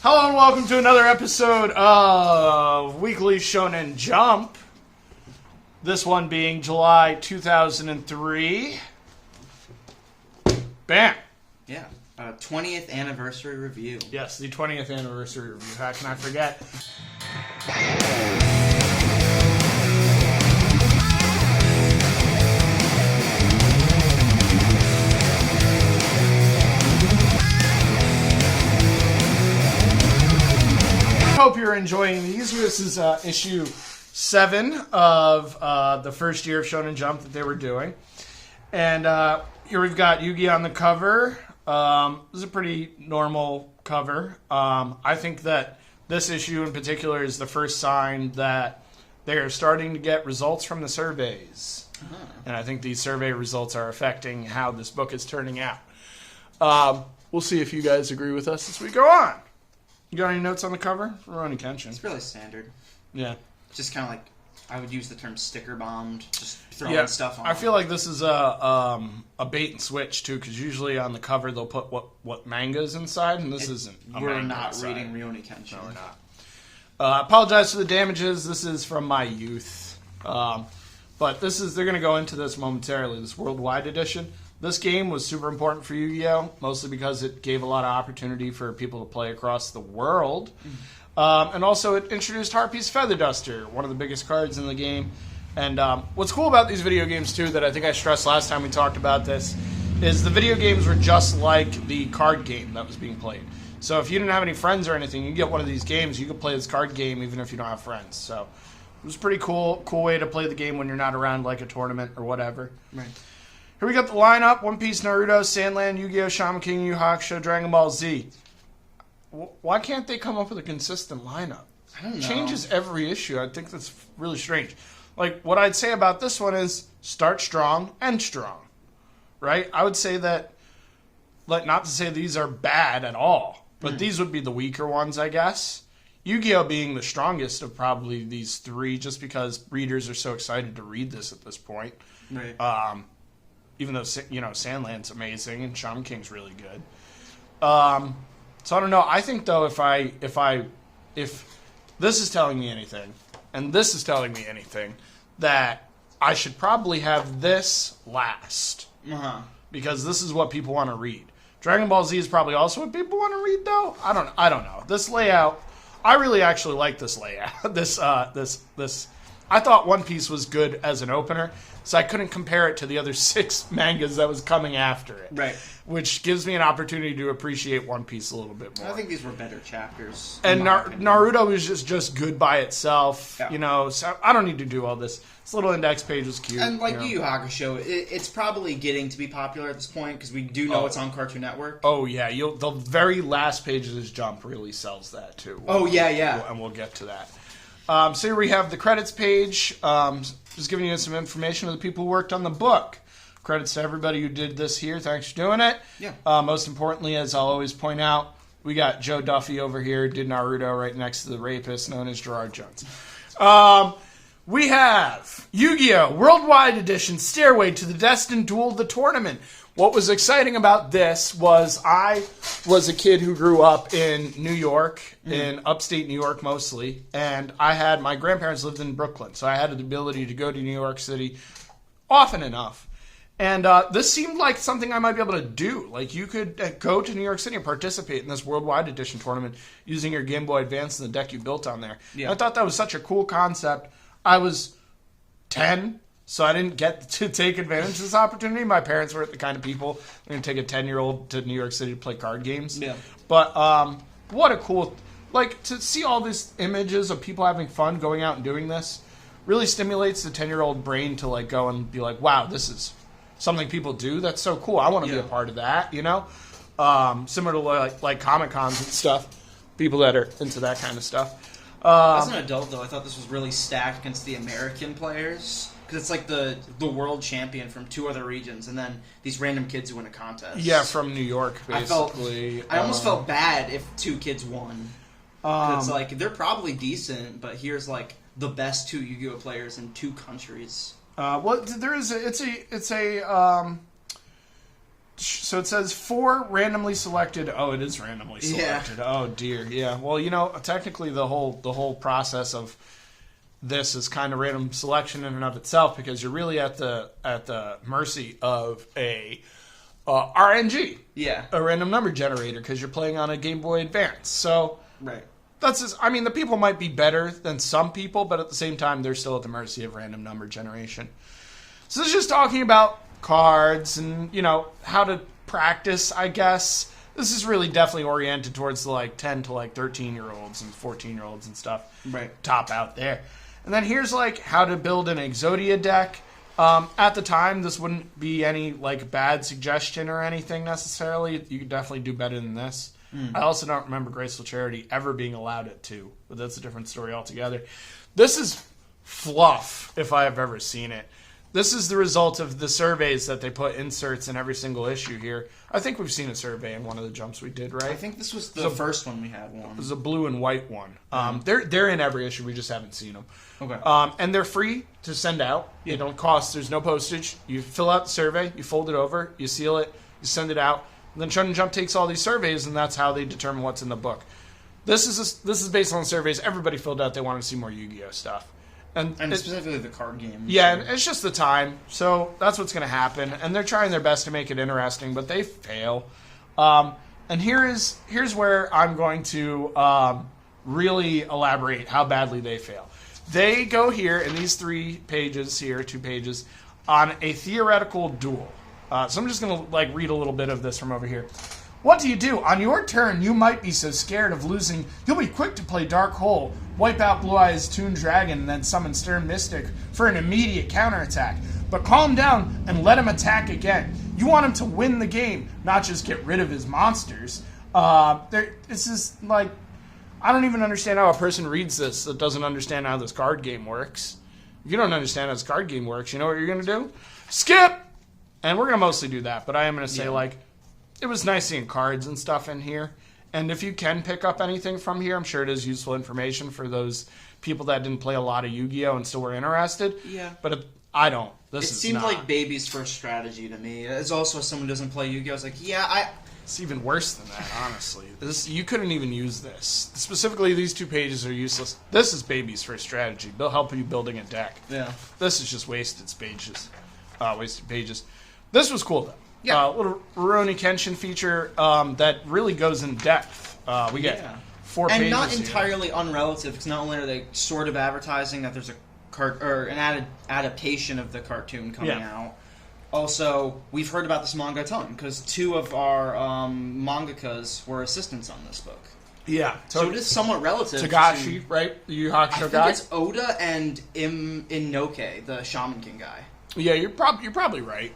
Hello and welcome to another episode of Weekly Shonen Jump. This one being July 2003. Bam! Yeah, 20th anniversary review. Yes, the 20th anniversary review. How can I forget? Hope you're enjoying these. This is issue 7 of the first year of Shonen Jump that they were doing. And here we've got Yugi on the cover. This is a pretty normal cover. I think that this issue in particular is the first sign that they are starting to get results from the surveys. Uh-huh. And I think these survey results are affecting how this book is turning out. We'll see if you guys agree with us as we go on. You got any notes on the cover? Rurouni Kenshin. It's really standard. Yeah. Just kind of like, I would use the term sticker bombed, just throwing stuff on. I feel like this is a bait and switch, too, because usually on the cover they'll put what manga's inside, and this isn't a We're manga not inside. reading Rurouni Kenshin. No, we're not. Apologize for the damages. This is from my youth. But they're going to go into this momentarily, this worldwide edition. This game was super important for Yu-Gi-Oh! Mostly because it gave a lot of opportunity for people to play across the world. And also it introduced Harpy's Feather Duster, one of the biggest cards in the game. And what's cool about these video games, too, that I think I stressed last time we talked about this, is the video games were just like the card game that was being played. So if you didn't have any friends or anything, you get one of these games, you could play this card game even if you don't have friends. So it was a pretty cool way to play the game when you're not around like a tournament or whatever. Right. Here we got the lineup: One Piece, Naruto, Sandland, Yu-Gi-Oh!, Shaman King, YuYu Hakusho, Dragon Ball Z. Why can't they come up with a consistent lineup? I don't know. It changes every issue. I think that's really strange. Like, what I'd say about this one is start strong, end strong. Right? I would say that, like, not to say these are bad at all, but these would be the weaker ones, I guess. Yu-Gi-Oh! Being the strongest of probably these three, just because readers are so excited to read this at this point. Right. Even though, Sandland's amazing and Shaman King's really good. So I don't know. I think, though, if this is telling me anything, and this is telling me anything, that I should probably have this last. Uh-huh. Because this is what people want to read. Dragon Ball Z is probably also what people want to read, though. I don't know. This layout, I really actually like this layout. This. I thought One Piece was good as an opener, so I couldn't compare it to the other 6 mangas that was coming after it. Right. Which gives me an opportunity to appreciate One Piece a little bit more. I think these were better chapters. And Naruto was just good by itself, Yeah. So I don't need to do all this. This little index page was cute. And like YuYu Hakusho, it's probably getting to be popular at this point, because we do know it's on Cartoon Network. Oh, yeah. The very last page of this Jump really sells that, too. Yeah. And we'll get to that. So here we have the credits page. Just giving you some information of the people who worked on the book. Credits to everybody who did this here. Thanks for doing it. Yeah. Most importantly, as I'll always point out, we got Joe Duffy over here, did Naruto right next to the rapist known as Gerard Jones. We have Yu-Gi-Oh! Worldwide Edition, Stairway to the Destined Duel, the Tournament. What was exciting about this was I was a kid who grew up in New York, in upstate New York mostly, and my grandparents lived in Brooklyn, so I had the ability to go to New York City often enough. And this seemed like something I might be able to do. Like, you could go to New York City and participate in this Worldwide Edition tournament using your Game Boy Advance and the deck you built on there. Yeah. I thought that was such a cool concept. I was 10, so I didn't get to take advantage of this opportunity. My parents were the kind of people who are going to take a 10-year-old to New York City to play card games. Yeah. But what a cool... Like, to see all these images of people having fun going out and doing this really stimulates the 10-year-old brain to, like, go and be like, wow, this is something people do. That's so cool. I want to be a part of that, Similar to, like Comic-Cons and stuff. People that are into that kind of stuff. As an adult, though, I thought this was really stacked against the American players. Because it's like the world champion from 2 other regions, and then these random kids who win a contest. Yeah, from New York, basically. I almost felt bad if 2 kids won. It's like, they're probably decent, but here's like the best 2 Yu-Gi-Oh! Players in 2 countries. Well, there is So it says 4 randomly selected. Oh, it is randomly selected. Yeah. Oh dear. Yeah. Well, technically the whole process of this is kind of random selection in and of itself, because you're really at the mercy of a RNG. Yeah. A random number generator, because you're playing on a Game Boy Advance. So right. That's just, the people might be better than some people, but at the same time, they're still at the mercy of random number generation. So this is just talking about cards and, how to practice, I guess. This is really definitely oriented towards the 10 to 13-year-olds and 14-year-olds and stuff. Right. Top out there. And then here's how to build an Exodia deck. At the time, this wouldn't be any bad suggestion or anything necessarily. You could definitely do better than this. I also don't remember Graceful Charity ever being allowed it to, but that's a different story altogether. This is fluff, if I have ever seen it. This is the result of the surveys that they put inserts in every single issue here. I think we've seen a survey in one of the jumps we did, right? I think this was the first one we had one. It was a blue and white one. They're in every issue, we just haven't seen them. Okay. And they're free to send out. Yeah. They don't cost, there's no postage. You fill out the survey, you fold it over, you seal it, you send it out. And then Shonen Jump takes all these surveys, and that's how they determine what's in the book. This is based on surveys everybody filled out. They wanted to see more Yu-Gi-Oh stuff, and specifically the card game. Yeah, and it's just the time. So that's what's going to happen, and they're trying their best to make it interesting, but they fail. And here's where I'm going to really elaborate how badly they fail. They go here in these 2 pages, on a theoretical duel. So I'm just going to read a little bit of this from over here. What do you do? On your turn, you might be so scared of losing, you'll be quick to play Dark Hole, wipe out Blue Eyes Toon Dragon, and then summon Stern Mystic for an immediate counterattack. But calm down and let him attack again. You want him to win the game, not just get rid of his monsters. This is I don't even understand how a person reads this that doesn't understand how this card game works. If you don't understand how this card game works, you know what you're going to do? Skip! And we're going to mostly do that, but I am going to say, it was nice seeing cards and stuff in here. And if you can pick up anything from here, I'm sure it is useful information for those people that didn't play a lot of Yu-Gi-Oh! And still were interested. Yeah. But I don't. It seemed like baby's first strategy to me. As also someone who doesn't play Yu-Gi-Oh! I was like, It's even worse than that, honestly. You couldn't even use this. Specifically, these 2 pages are useless. This is baby's first strategy. They'll help you building a deck. Yeah. This is just wasted pages. This was cool, though. Yeah. Little Rurouni Kenshin feature that really goes in depth. We get 4 pages. And not here. entirely unrelative, because not only are they sort of advertising that there's an adaptation of the cartoon coming out, also, we've heard about this manga a ton, because 2 of our mangakas were assistants on this book. Yeah. So it is somewhat relative. Tagashi, right? The Yu Hakusho guy? I think it's Oda and Inoke, the Shaman King guy. Yeah, you're probably right.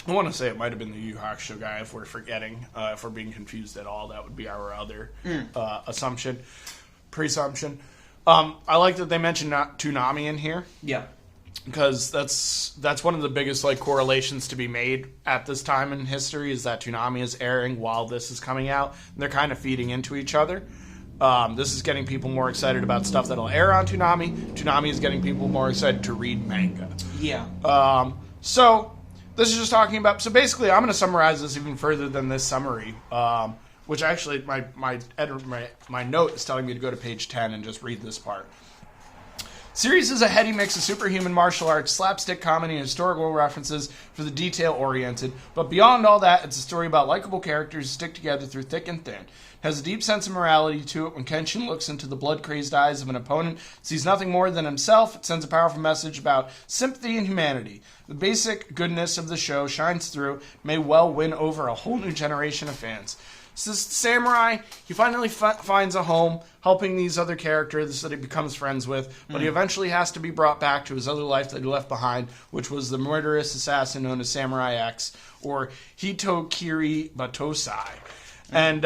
I want to say it might have been the Yu Hakusho guy if we're forgetting. If we're being confused at all, that would be our other presumption. I like that they mentioned Toonami in here. Yeah. Because that's one of the biggest correlations to be made at this time in history, is that Toonami is airing while this is coming out. And they're kind of feeding into each other. This is getting people more excited about stuff that'll air on Toonami. Toonami is getting people more excited to read manga. Yeah. So this is just talking about. So basically, I'm going to summarize this even further than this summary, which actually my note is telling me to go to page 10 and just read this part. Series is a heady mix of superhuman martial arts, slapstick comedy, and historical references for the detail-oriented. But beyond all that, it's a story about likable characters who stick together through thick and thin. It has a deep sense of morality to it. When Kenshin looks into the blood-crazed eyes of an opponent, sees nothing more than himself, it sends a powerful message about sympathy and humanity. The basic goodness of the show shines through, may well win over a whole new generation of fans. So this samurai, he finally finds a home helping these other characters that he becomes friends with, but he eventually has to be brought back to his other life that he left behind, which was the murderous assassin known as Samurai X, or Hitokiri Batosai. And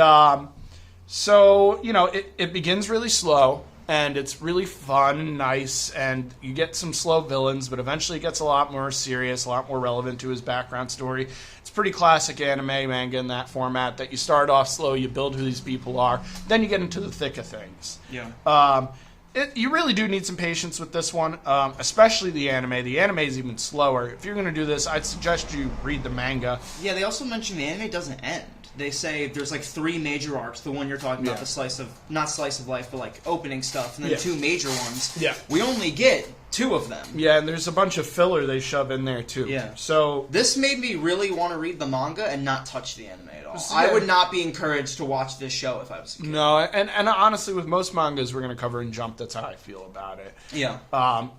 so, it begins really slow, and it's really fun and nice, and you get some slow villains, but eventually it gets a lot more serious, a lot more relevant to his background story. It's pretty classic anime manga in that format, that you start off slow, you build who these people are, then you get into the thick of things. Yeah. You really do need some patience with this one, especially the anime. The anime is even slower. If you're going to do this, I'd suggest you read the manga. Yeah, they also mention the anime doesn't end. They say there's like 3 major arcs. The one you're talking about, the not slice of life, but like opening stuff, and then 2 major ones. Yeah. We only get 2 of them. Yeah, and there's a bunch of filler they shove in there too. Yeah. So this made me really want to read the manga and not touch the anime at all. So, I would not be encouraged to watch this show if I was a kid. No, and honestly, with most mangas we're going to cover in Jump, that's how I feel about it. Yeah.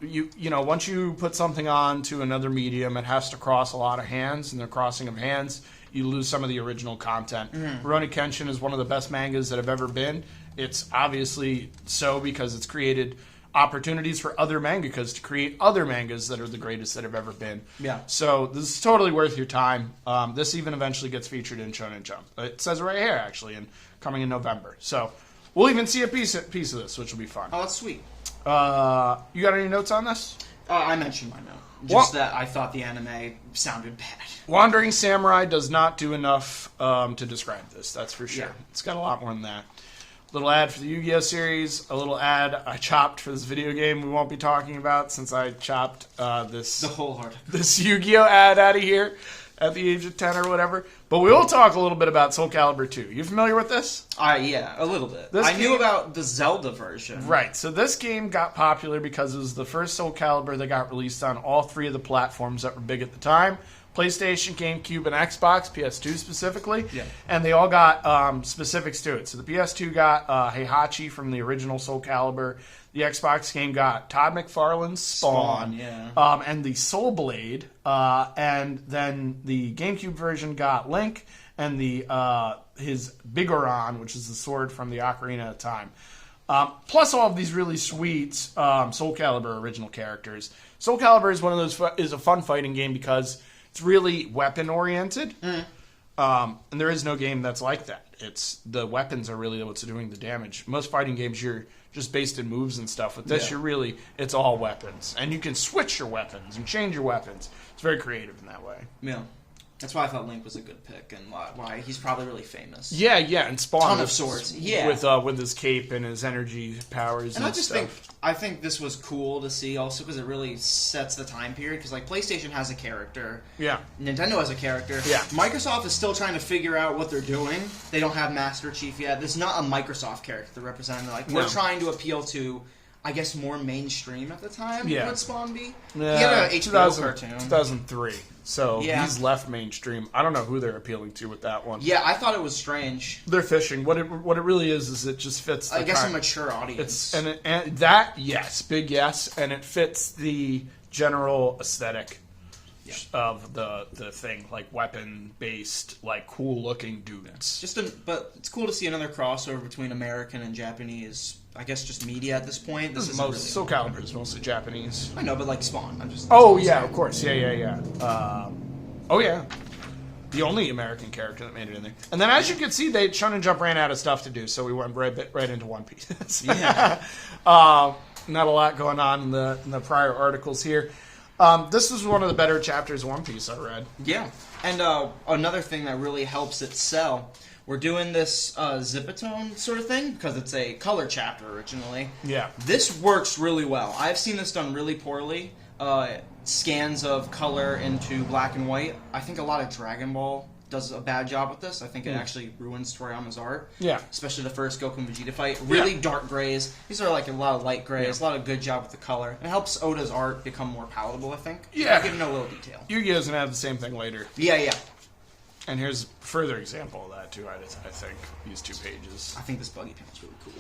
You know, once you put something on to another medium, it has to cross a lot of hands, and the crossing of hands, you lose some of the original content. Rurouni Kenshin is one of the best mangas that have ever been. It's obviously so because it's created opportunities for other mangakas to create other mangas that are the greatest that have ever been. Yeah. So this is totally worth your time. This even eventually gets featured in Shonen Jump. It says it right here, actually, and coming in November. So we'll even see a piece of this, which will be fun. Oh, that's sweet. You got any notes on this? I mentioned my note. Just that I thought the anime sounded bad. Wandering Samurai does not do enough to describe this, that's for sure. Yeah. It's got a lot more than that. Little ad for the Yu-Gi-Oh series, a little ad I chopped for this video game we won't be talking about since I chopped The whole heart. this Yu-Gi-Oh ad out of here at the age of 10 or whatever. But we will talk a little bit about Soul Calibur 2. You familiar with this? Yeah, a little bit. I knew about the Zelda version. Right, so this game got popular because it was the first Soul Calibur that got released on all 3 of the platforms that were big at the time. PlayStation, GameCube, and Xbox, PS2 specifically. Yeah. And they all got specifics to it. So the PS2 got Heihachi from the original Soul Calibur. The Xbox game got Todd McFarlane's Spawn. And the Soul Blade. And then the GameCube version got Link and the his Bigoron, which is the sword from the Ocarina of Time. Plus all of these really sweet Soul Calibur original characters. Soul Calibur is one of those is a fun fighting game because it's really weapon oriented, and there is no game that's like that. It's the weapons are really what's doing the damage. Most fighting games you're just based in moves and stuff. With this, it's all weapons, and you can switch your weapons and change your weapons. It's very creative in that way. Yeah. That's why I thought Link was a good pick, and why he's probably really famous. Yeah, and Spawn ton of swords. Yeah, with his cape and his energy powers and stuff. I think this was cool to see also because it really sets the time period. Because like PlayStation has a character, Nintendo has a character, Microsoft is still trying to figure out what they're doing. They don't have Master Chief yet. There's not a Microsoft character they're representing. They're like we're trying to appeal to, I guess, more mainstream at the time. Would Spawn be? Yeah, he had an HBO cartoon. 2003. So he's left mainstream. I don't know who they're appealing to with that one. Yeah, I thought it was strange. They're fishing. What it really is it just fits the I guess a mature audience. And that, big yes, and it fits the general aesthetic of the thing, like weapon-based, like cool-looking dudes. But it's cool to see another crossover between American and Japanese, I guess just media at this point. This is really Soul Calibur is mostly Japanese. I know, but like Spawn. Of course. Yeah. The only American character that made it in there. And then as you can see, Shonen Jump ran out of stuff to do, so we went right into One Piece. Not a lot going on in the prior articles here. This was one of the better chapters of One Piece I read. Yeah. And another thing that really helps it sell, we're doing this Zipatone sort of thing because it's a color chapter originally. Yeah. This works really well. I've seen this done really poorly. Scans of color into black and white. I think a lot of Dragon Ball does a bad job with this. I think it actually ruins Toriyama's art. Yeah. Especially the first Goku and Vegeta fight. Really dark grays. These are like a lot of light grays. A lot of good job with the color. It helps Oda's art become more palatable, I think. Yeah. Giving a little detail. Yu-Gi-Oh's going to have the same thing later. Yeah. And here's a further example of that, too, I think. These 2 pages. I think this Buggy panel's really cool.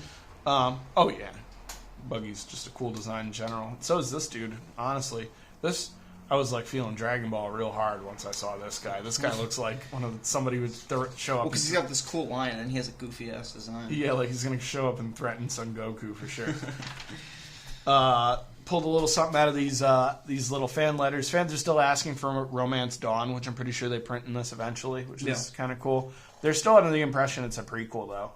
Buggy's just a cool design in general. So is this dude, honestly. I was like feeling Dragon Ball real hard once I saw this guy. This guy looks like somebody would show up. Well, because he's got this cool line and he has a goofy ass design. Yeah, like he's gonna show up and threaten Son Goku for sure. Pulled a little something out of these little fan letters. Fans are still asking for Romance Dawn, which I'm pretty sure they print in this eventually, which is kind of cool. They're still under the impression it's a prequel, though.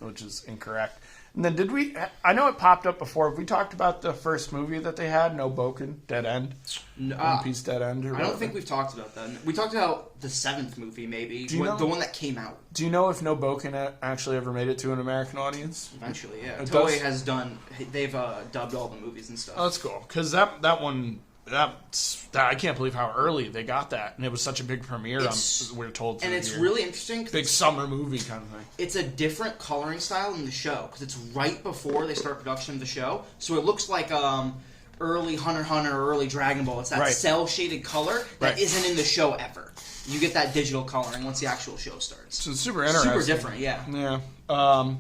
Which is incorrect. And then I know it popped up before. Have we talked about the first movie that they had, No Boken, Dead End? One Piece Dead End? I don't think we've talked about that. We talked about the 7th movie, maybe. The one that came out. Do you know if No Boken actually ever made it to an American audience? Eventually, yeah. Toei has done... They've dubbed all the movies and stuff. Oh, that's cool. Because that one... I can't believe how early they got that, and it was such a big premiere. We're told, and it's really interesting. Big summer movie kind of thing. It's a different coloring style in the show because it's right before they start production of the show, so it looks like early Hunter x Hunter, early Dragon Ball. It's that cell shaded color that isn't in the show ever. You get that digital coloring once the actual show starts. So it's super interesting. Super different, yeah. Yeah.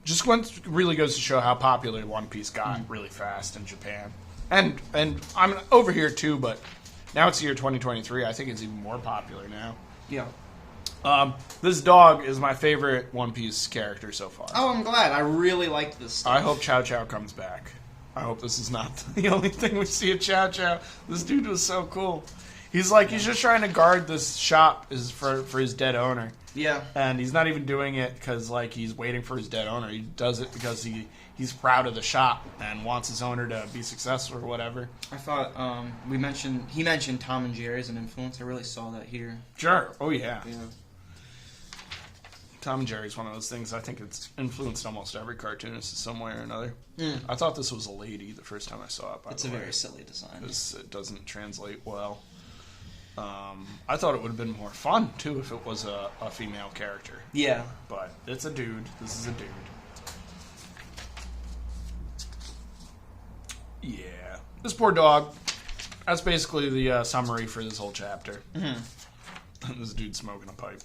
Just really goes to show how popular One Piece got really fast in Japan. And I'm over here too, but now it's the year 2023. I think it's even more popular now. Yeah. This dog is my favorite One Piece character so far. Oh, I'm glad. I really liked this stuff. I hope Chow Chow comes back. I hope this is not the only thing we see of Chow Chow. This dude was so cool. He's just trying to guard this shop for his dead owner. Yeah. And he's not even doing it because he's waiting for his dead owner. He does it because he's proud of the shop and wants his owner to be successful or whatever. I thought he mentioned Tom and Jerry as an influence. I really saw that here. Sure. Oh yeah. Tom and Jerry's one of those things. I think it's influenced almost every cartoonist in some way or another. I thought this was a lady the first time I saw it. It's a very silly design. It doesn't translate well. I thought it would have been more fun too if it was a female character. Yeah. But it's a dude. This is a dude. Yeah. This poor dog. That's basically the summary for this whole chapter. This dude smoking a pipe.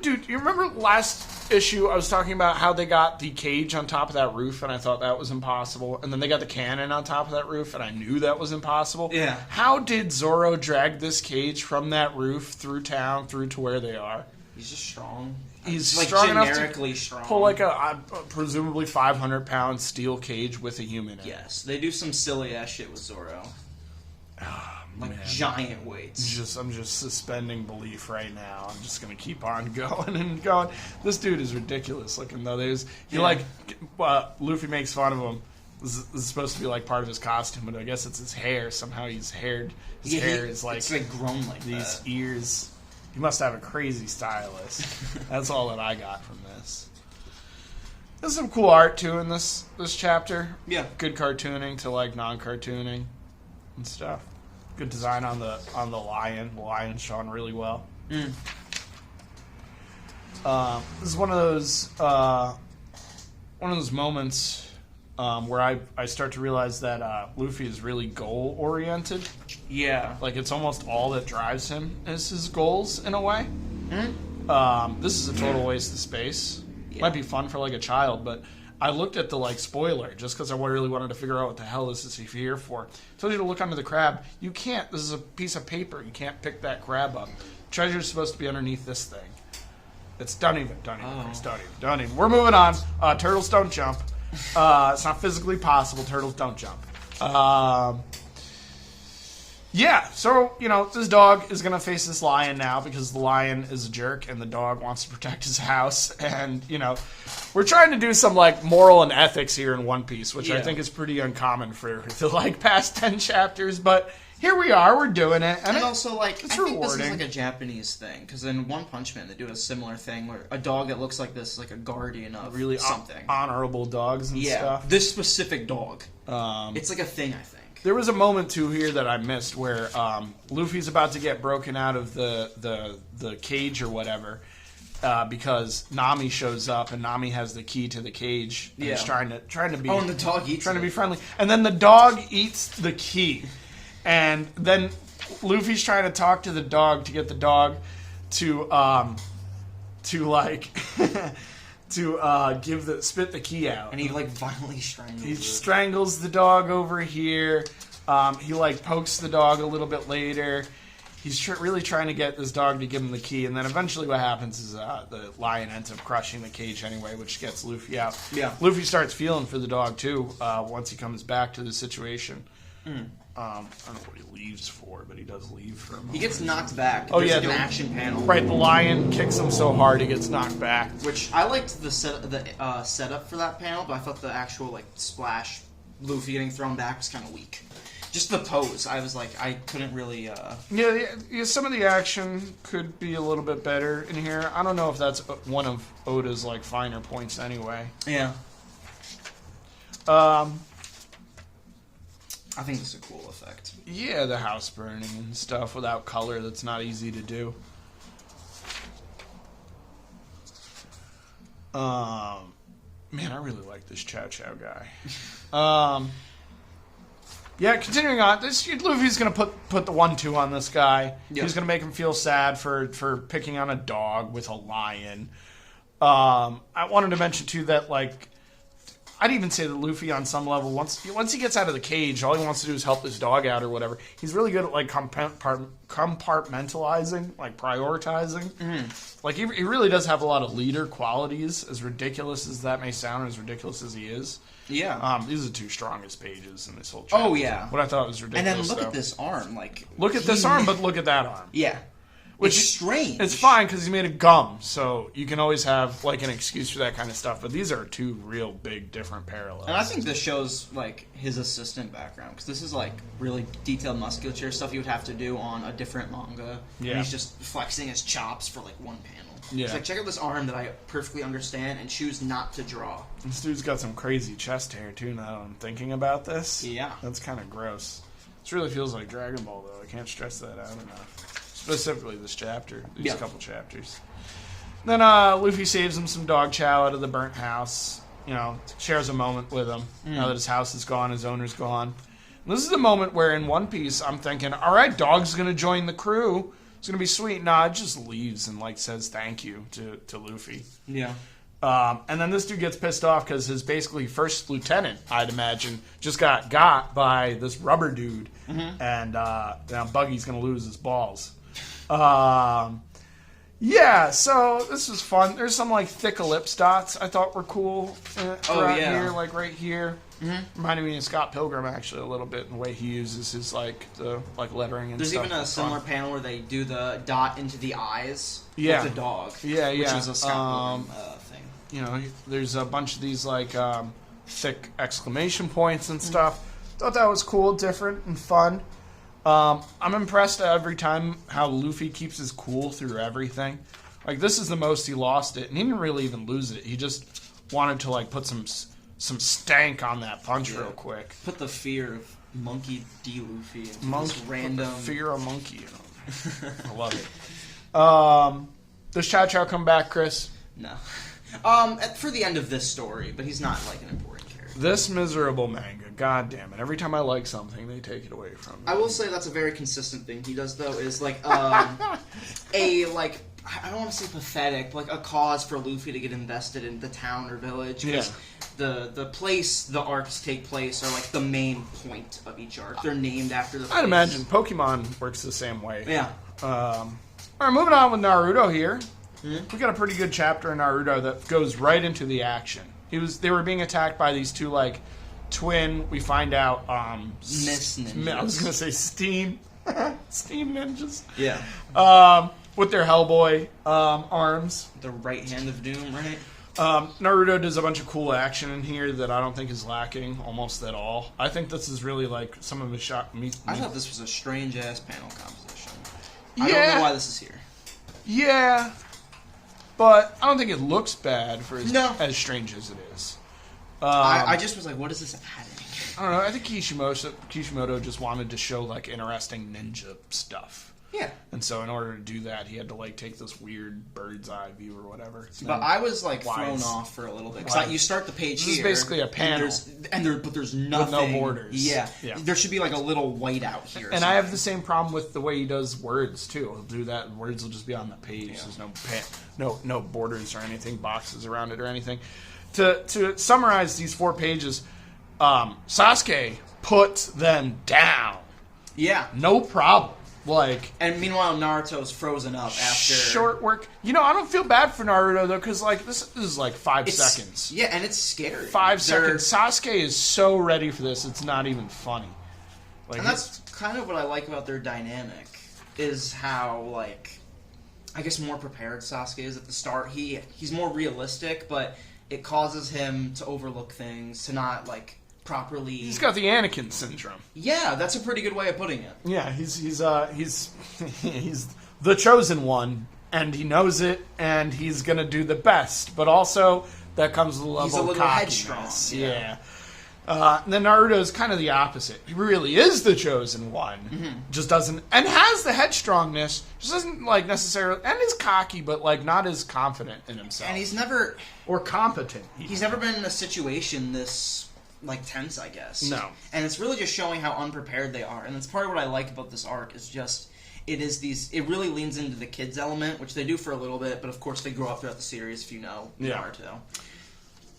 Do you remember last issue I was talking about how they got the cage on top of that roof and I thought that was impossible, and then they got the cannon on top of that roof and I knew that was impossible? Yeah. How did Zoro drag this cage from that roof through town through to where they are? He's just strong. He's like strong generically enough to strong. pull like a presumably 500-pound steel cage with a human in it. Yes, they do some silly ass shit with Zoro. Like Man. Giant weights. I'm just suspending belief right now. I'm just gonna keep on going and going. This dude is ridiculous looking though. Luffy makes fun of him. This is supposed to be like part of his costume, but I guess it's his hair. Somehow he's haired. His hair is it's like grown like these that. ears. He must have a crazy stylist. That's all that I got from this. There's some cool art too in this chapter. Yeah, good cartooning to like non-cartooning and stuff. Good design on the lion. The lion's shown really well. This is one of those moments where I start to realize that Luffy is really goal oriented. Yeah, like it's almost all that drives him is his goals in a way. This is a total waste of space. Yeah. Might be fun for like a child, but I looked at the spoiler just because I really wanted to figure out what the hell this is here for. It told you to look under the crab. You can't. This is a piece of paper. You can't pick that crab up. Treasure's supposed to be underneath this thing. It's don't even, Chris. Don't even. We're moving on. Turtles don't jump. It's not physically possible. Turtles don't jump. Yeah, so, this dog is going to face this lion now because the lion is a jerk and the dog wants to protect his house. And, we're trying to do some, moral and ethics here in One Piece, which I think is pretty uncommon for the, past 10 chapters. But here we are, we're doing it. And also, it's I think rewarding. this is, a Japanese thing. Because in One Punch Man, they do a similar thing where a dog that looks like this is, a guardian of really something. Honorable dogs and stuff. Yeah, this specific dog. It's a thing, I think. There was a moment too here that I missed where Luffy's about to get broken out of the cage or whatever because Nami shows up and Nami has the key to the cage. And he's trying to be. Oh, and the dog eats. Trying to be friendly, and then the dog eats the key, and then Luffy's trying to talk to the dog to get the dog to spit the key out. And he violently strangles He strangles the dog over here. He pokes the dog a little bit later. He's really trying to get this dog to give him the key, and then eventually what happens is the lion ends up crushing the cage anyway, which gets Luffy out. Yeah. Luffy starts feeling for the dog too once he comes back to the situation. I don't know what he leaves for, but he does leave for a moment. He gets knocked back. Oh, There's yeah, like an the- action panel. Right, the lion kicks him so hard he gets knocked back. Which I liked the setup for that panel, but I thought the actual like splash Luffy getting thrown back was kind of weak. Just the pose, I was like, I couldn't really. Yeah, some of the action could be a little bit better in here. I don't know if that's one of Oda's like finer points anyway. Yeah. I think it's a cool effect. Yeah, the house burning and stuff without color, that's not easy to do. Man, I really like this Chow Chow guy. Yeah, continuing on, Luffy's gonna put the 1-2 on this guy. Yeah. He's gonna make him feel sad for picking on a dog with a lion. I wanted to mention too that like I'd even say that Luffy on some level once he gets out of the cage, all he wants to do is help his dog out or whatever. He's really good at like compartmentalizing, like prioritizing. Like he really does have a lot of leader qualities, as ridiculous as that may sound, as ridiculous as he is. Yeah. These are the two strongest pages in this whole chapter. Oh yeah. What I thought was ridiculous. And then look though. at this arm, like Look at this arm, but look at that arm. Yeah. Which it's strange. It's fine because he made a gum, so you can always have like an excuse for that kind of stuff. But these are two real big different parallels. And I think this shows like his assistant background, because this is like really detailed musculature stuff you would have to do on a different manga. Yeah. And he's just flexing his chops for like one panel. Yeah. It's like, check out this arm that I perfectly understand and choose not to draw. This dude's got some crazy chest hair too. Now that I'm thinking about this, Yeah. that's kind of gross. This really feels like Dragon Ball, though. I can't stress that out enough. Specifically this chapter, these couple chapters. Then Luffy saves him some dog chow out of the burnt house. You know, shares a moment with him. Now that his house is gone, his owner's gone. And this is the moment where in One Piece I'm thinking, all right, dog's going to join the crew. It's going to be sweet. Nah, it just leaves and like says thank you to Luffy. Yeah. And then this dude gets pissed off because his basically first lieutenant, I'd imagine, just got by this rubber dude. And now Buggy's going to lose his balls. Yeah, so this was fun. There's some like thick ellipse dots I thought were cool around here, like right here. Reminded me of Scott Pilgrim actually a little bit in the way he uses his like the like lettering and There's stuff. even a similar panel where they do the dot into the eyes Yeah. with the dog. Yeah, Which yeah. is a Scott Pilgrim thing. You know, there's a bunch of these like thick exclamation points and stuff. Thought that was cool, different, and fun. I'm impressed every time how Luffy keeps his cool through everything. Like this is the most he lost it, and he didn't really even lose it. He just wanted to like put some stank on that punch real quick. Put the fear of Monkey D. Luffy into this random. Put the fear of monkey in him. I love it. Does Chow Chow come back, Chris? No. For the end of this story, but he's not like an important character. This miserable manga, god damn it. Every time I like something, they take it away from me. I will say that's a very consistent thing he does, though, is like a like I don't want to say pathetic, but like a cause for Luffy to get invested in the town or village. Because the place the arcs take place are like the main point of each arc. They're named after the place. I'd imagine Pokemon works the same way. Yeah. All right, moving on with Naruto here. We got a pretty good chapter in Naruto that goes right into the action. They were being attacked by these two like twin. We find out Miss ninjas. I was gonna say steam ninjas. Yeah. With their Hellboy arms. The right hand of doom, right? Naruto does a bunch of cool action in here that I don't think is lacking almost at all. I think this is really like some of his shot. I thought this was a strange ass panel composition. I don't know why this is here. Yeah, but I don't think it looks bad for as strange as it is. I just was like, what is this adding? I don't know. I think Kishimoto just wanted to show like interesting ninja stuff. Yeah. And so in order to do that, he had to like take this weird bird's eye view or whatever. But I was like thrown off for a little bit because you start the page This is basically a panel, but there's nothing. With no borders. Yeah. There should be like a little white out here. And I have the same problem with the way he does words too. He'll do that. Words will just be on the page. Yeah. There's no borders or anything, boxes around it or anything. To summarize these 4 pages, Sasuke puts them down. Yeah. No problem. Like, and meanwhile, Naruto's frozen up after short work. You know, I don't feel bad for Naruto though, because like this is like 5 seconds. Yeah, and it's scary. 5 seconds. Sasuke is so ready for this; it's not even funny. Like, and that's kind of what I like about their dynamic, is how, like, I guess more prepared Sasuke is at the start. He's more realistic, but it causes him to overlook things, to not, like, properly... He's got the Anakin syndrome. Yeah, that's a pretty good way of putting it. Yeah, he's he's the chosen one, and he knows it, and he's gonna do the best. But also, that comes with a level He's a little of headstrong. cockiness. Yeah. Then Naruto's kind of the opposite. He really is the chosen one, just doesn't, and has the headstrongness, just doesn't like necessarily, and is cocky, but like not as confident in himself. And he's never... Or competent. He's never been in a situation this, like, tense, I guess. No. And it's really just showing how unprepared they are. And that's part of what I like about this arc, is just... It really leans into the kids element, which they do for a little bit, but of course they grow up throughout the series, if you know Naruto.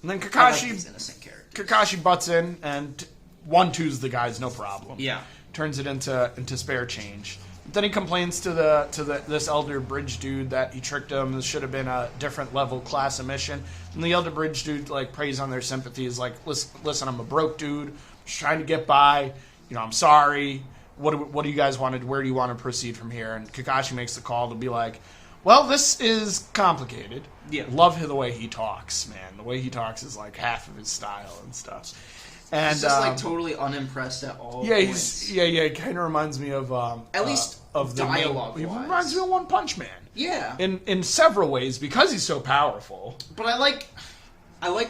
And then I like these innocent characters. Kakashi butts in and 1-2s the guys, no problem. Yeah. Turns it into spare change. Then he complains to this elder bridge dude that he tricked him. This should have been a different level class of mission. And the elder bridge dude like preys on their sympathy. Is like, listen, I'm a broke dude. I'm just trying to get by. You know, I'm sorry. What do you guys want to? Where do you want to proceed from here? And Kakashi makes the call to be like, well, this is complicated. Yeah. Love the way he talks, man. The way he talks is like half of his style and stuff. And He's just like totally unimpressed at all. Yeah, points. He kind of reminds me of at least of the dialogue. He reminds me of One Punch Man. Yeah. In several ways because he's so powerful. But I like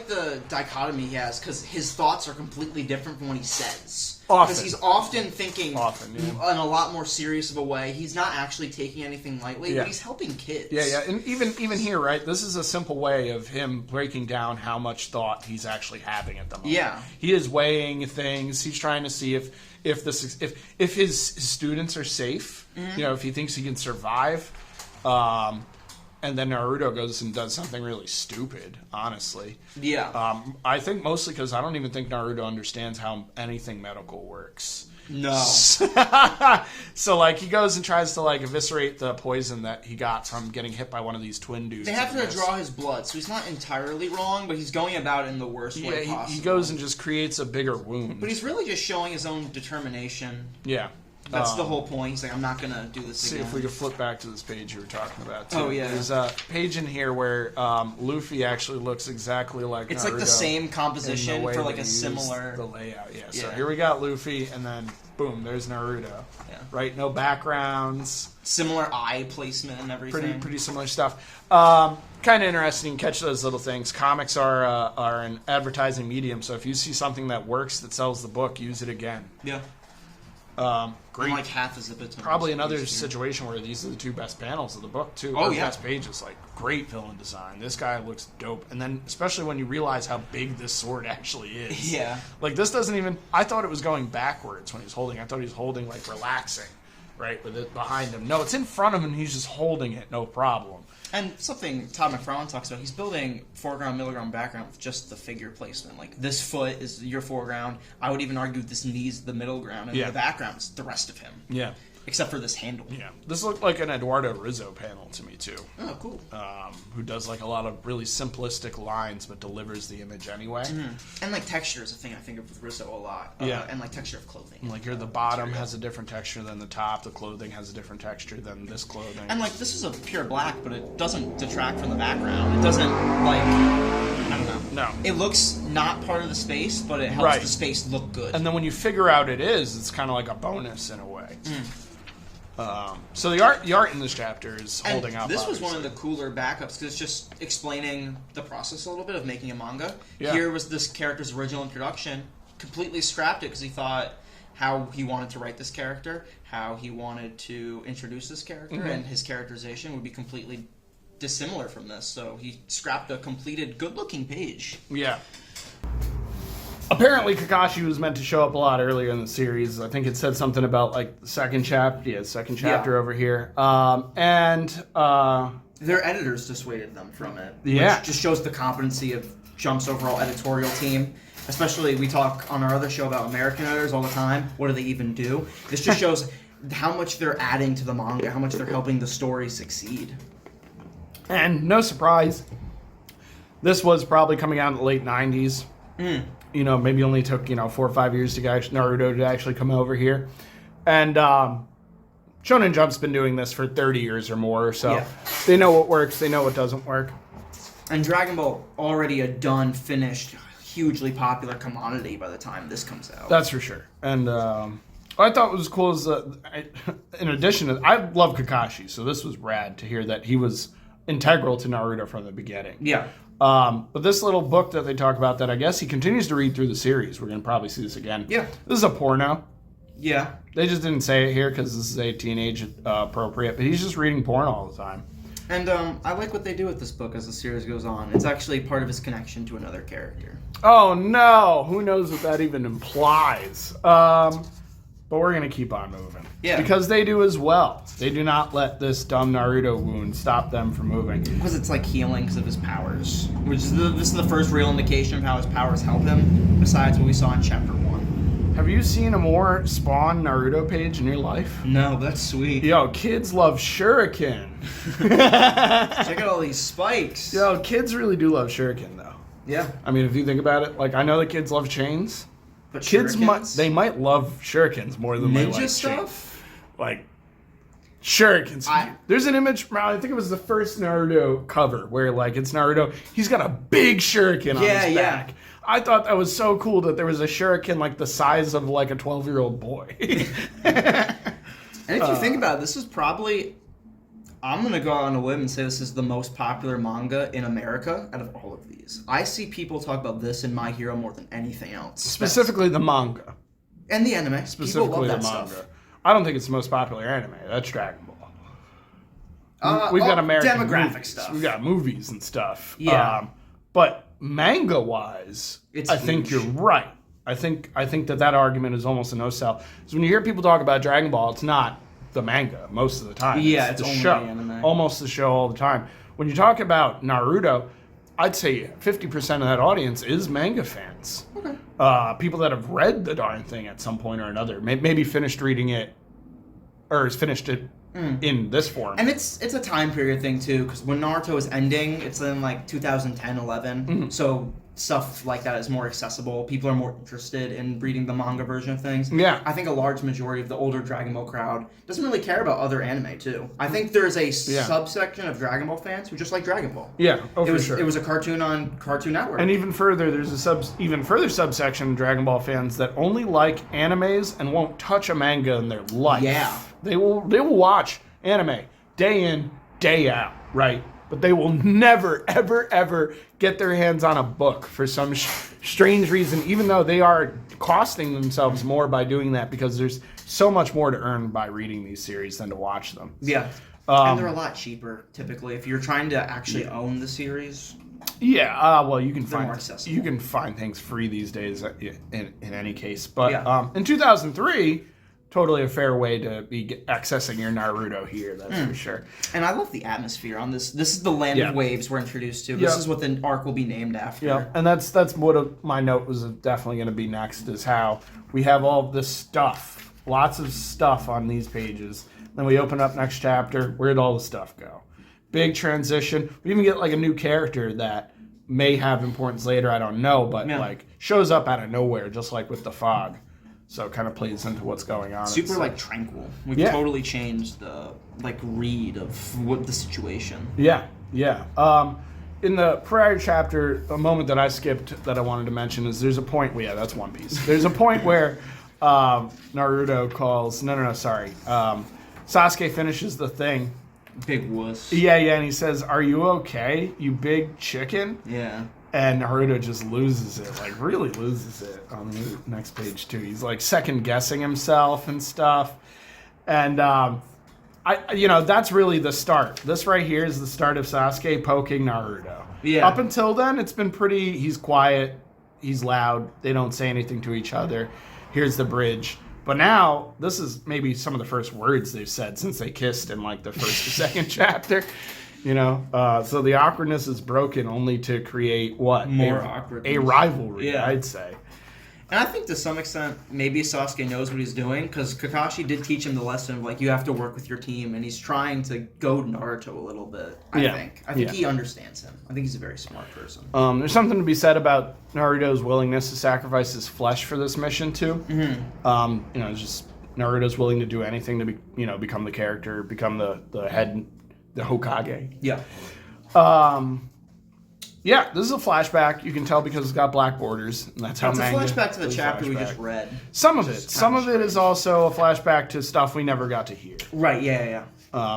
the dichotomy he has, because his thoughts are completely different from what he says. Because he's often thinking in a lot more serious of a way. He's not actually taking anything lightly, but he's helping kids. Yeah. And even here, right, this is a simple way of him breaking down how much thought he's actually having at the moment. Yeah. He is weighing things. He's trying to see if his students are safe, you know, if he thinks he can survive. And then Naruto goes and does something really stupid, honestly. Yeah. I think mostly because I don't even think Naruto understands how anything medical works. No. So, like, he goes and tries to, like, eviscerate the poison that he got from getting hit by one of these twin dudes. They have to draw his blood, so he's not entirely wrong, but he's going about it in the worst way possible. He goes and just creates a bigger wound. But he's really just showing his own determination. Yeah. That's the whole point. He's like, I'm not going to do this again. See if we can flip back to this page you were talking about, too. Oh, yeah. There's a page in here where Luffy actually looks exactly like It's Naruto like the same composition for like a similar... The layout, yeah. So here we got Luffy, and then, boom, there's Naruto. Yeah. Right? No backgrounds. Similar eye placement and everything. Pretty similar stuff. Kind of interesting. Catch those little things. Comics are an advertising medium, so if you see something that works that sells the book, use it again. Yeah. Great. Like half as if it's probably another situation where these are the two best panels of the book too. Oh, yeah. Best pages, like great villain design. This guy looks dope, and then especially when you realize how big this sword actually is. Yeah. Like this doesn't even. I thought it was going backwards when he was holding. I thought he was holding like relaxing, right, with it behind him. No, it's in front of him. He's just holding it, no problem. And something Todd McFarlane talks about, he's building foreground, middle ground, background with just the figure placement. Like, this foot is your foreground. I would even argue this knee's the middle ground, and the background is the rest of him. Yeah. Except for this handle. Yeah. This looked like an Eduardo Rizzo panel to me, too. Oh, cool. Who does, like, a lot of really simplistic lines, but delivers the image anyway. Mm-hmm. And, like, texture is a thing I think of with Rizzo a lot. Yeah. And, like, texture of clothing. Like, the bottom has a different texture than the top. The clothing has a different texture than this clothing. And, like, this is a pure black, but it doesn't detract from the background. It doesn't, like... I don't know. No. It looks not part of the space, but it helps the space look good. And then when you figure out it is, it's kind of like a bonus in a way. So the art in this chapter is holding up. This was one of the cooler backups because it's just explaining the process a little bit of making a manga. Yeah. Here was this character's original introduction. Completely scrapped it because he thought how he wanted to write this character, how he wanted to introduce this character, and his characterization would be completely dissimilar from this. So he scrapped a completed, good-looking page. Yeah. Apparently, Kakashi was meant to show up a lot earlier in the series. I think it said something about, like, the second chapter. Yeah, second chapter over here. Their editors dissuaded them from it. Yeah. Which just shows the competency of Jump's overall editorial team. Especially, we talk on our other show about American editors all the time. What do they even do? This just shows how much they're adding to the manga, how much they're helping the story succeed. And no surprise, this was probably coming out in the late 90s. maybe only took 4 or 5 years to get Naruto to actually come over here. And Shonen Jump's been doing this for 30 years or more, so they know what works, they know what doesn't work. And Dragon Ball already a done, finished, hugely popular commodity by the time this comes out. That's for sure. And what I thought was cool is in addition to, I love Kakashi, so this was rad to hear that he was integral to Naruto from the beginning. Yeah. But this little book that they talk about that I guess he continues to read through the series, we're going to probably see this again. Yeah. This is a porno. Yeah. They just didn't say it here because this is 18 age appropriate, but he's just reading porn all the time. And I like what they do with this book as the series goes on. It's actually part of his connection to another character. Oh no! Who knows what that even implies? But we're going to keep on moving. Yeah. Because they do as well. They do not let this dumb Naruto wound stop them from moving. Because it's like healing because of his powers. This is the first real indication of how his powers help him, besides what we saw in Chapter 1. Have you seen a more Spawn Naruto page in your life? No, but that's sweet. Yo, kids love Shuriken. Check out all these spikes. Yo, kids really do love Shuriken, though. Yeah. I mean, if you think about it, like, I know the kids love chains. But Kids might love shurikens more than they like ninja stuff. chains. Like shurikens. There's an image from, I think it was the first Naruto cover where like it's Naruto. He's got a big shuriken on his back. I thought that was so cool that there was a shuriken like the size of like a 12-year-old boy. And if you think about it, this is probably, I'm going to go out on a limb and say this is the most popular manga in America out of all of these. I see people talk about this in My Hero more than anything else. Specifically the manga. And the anime. Specifically people love the that manga. stuff. I don't think it's the most popular anime. That's Dragon Ball. We've got American demographic movies. stuff. We've got movies and stuff. Yeah. But manga-wise, I think you're right. I think that argument is almost a no-sell. So when you hear people talk about Dragon Ball, it's not the manga most of the time. Yeah, it's the only show. the anime. Almost the show all the time. When you talk about Naruto, I'd say 50% of that audience is manga fans. Okay. People that have read the darn thing at some point or another, maybe finished reading it, or has finished it in this form. And it's a time period thing too, because when Naruto is ending, it's in like 2010, 11. So stuff like that is more accessible. People are more interested in reading the manga version of things. Yeah. I think a large majority of the older Dragon Ball crowd doesn't really care about other anime too. I think there's a subsection of Dragon Ball fans who just like Dragon Ball. Yeah, for sure. It was a cartoon on Cartoon Network. And even further, there's a even further subsection of Dragon Ball fans that only like animes and won't touch a manga in their life. Yeah. They will watch anime day in, day out, right? But they will never, ever, ever get their hands on a book for some strange reason, even though they are costing themselves more by doing that because there's so much more to earn by reading these series than to watch them. Yeah. And they're a lot cheaper, typically, if you're trying to actually own the series. Yeah, well, you can more accessible. you can find things free these days in any case. But Yeah. In 2003, totally a fair way to be accessing your Naruto here, that's for sure. And I love the atmosphere on this. This is the land of waves we're introduced to. This is what the arc will be named after. Yeah, and that's what my note was definitely going to be next, is how we have all this stuff, lots of stuff on these pages. Then we open up next chapter. Where'd all the stuff go? Big transition. We even get like a new character that may have importance later. I don't know, but like shows up out of nowhere, just like with the fog. So it kind of plays into what's going on. Super like tranquil. We've totally changed the read of what the situation. Yeah. In the prior chapter, a moment that I skipped that I wanted to mention is there's a point. Well, yeah, that's One Piece. There's a point where Naruto calls. Sorry. Sasuke finishes the thing. Big wuss. Yeah, and he says, "Are you okay, you big chicken?" Yeah. And Naruto just loses it, like really loses it on the next page too. He's like second guessing himself and stuff. And that's really the start. This right here is the start of Sasuke poking Naruto. Yeah. Up until then, it's been he's quiet, he's loud, they don't say anything to each other. Here's the bridge. But now, this is maybe some of the first words they've said since they kissed in like the first or second chapter. So the awkwardness is broken only to create what? More awkwardness. A rivalry, Yeah. I'd say. And I think to some extent, maybe Sasuke knows what he's doing, because Kakashi did teach him the lesson of, like, you have to work with your team, and he's trying to goad Naruto a little bit, I think. I think he understands him. I think he's a very smart person. There's something to be said about Naruto's willingness to sacrifice his flesh for this mission, too. It's just Naruto's willing to do anything to become the character, become the head, the Hokage. Yeah. Yeah, this is a flashback. You can tell because it's got black borders, and that's how it's manga. It's a flashback to the chapter we just read. Some of it. Some of it is also a flashback to stuff we never got to hear. Right. Yeah.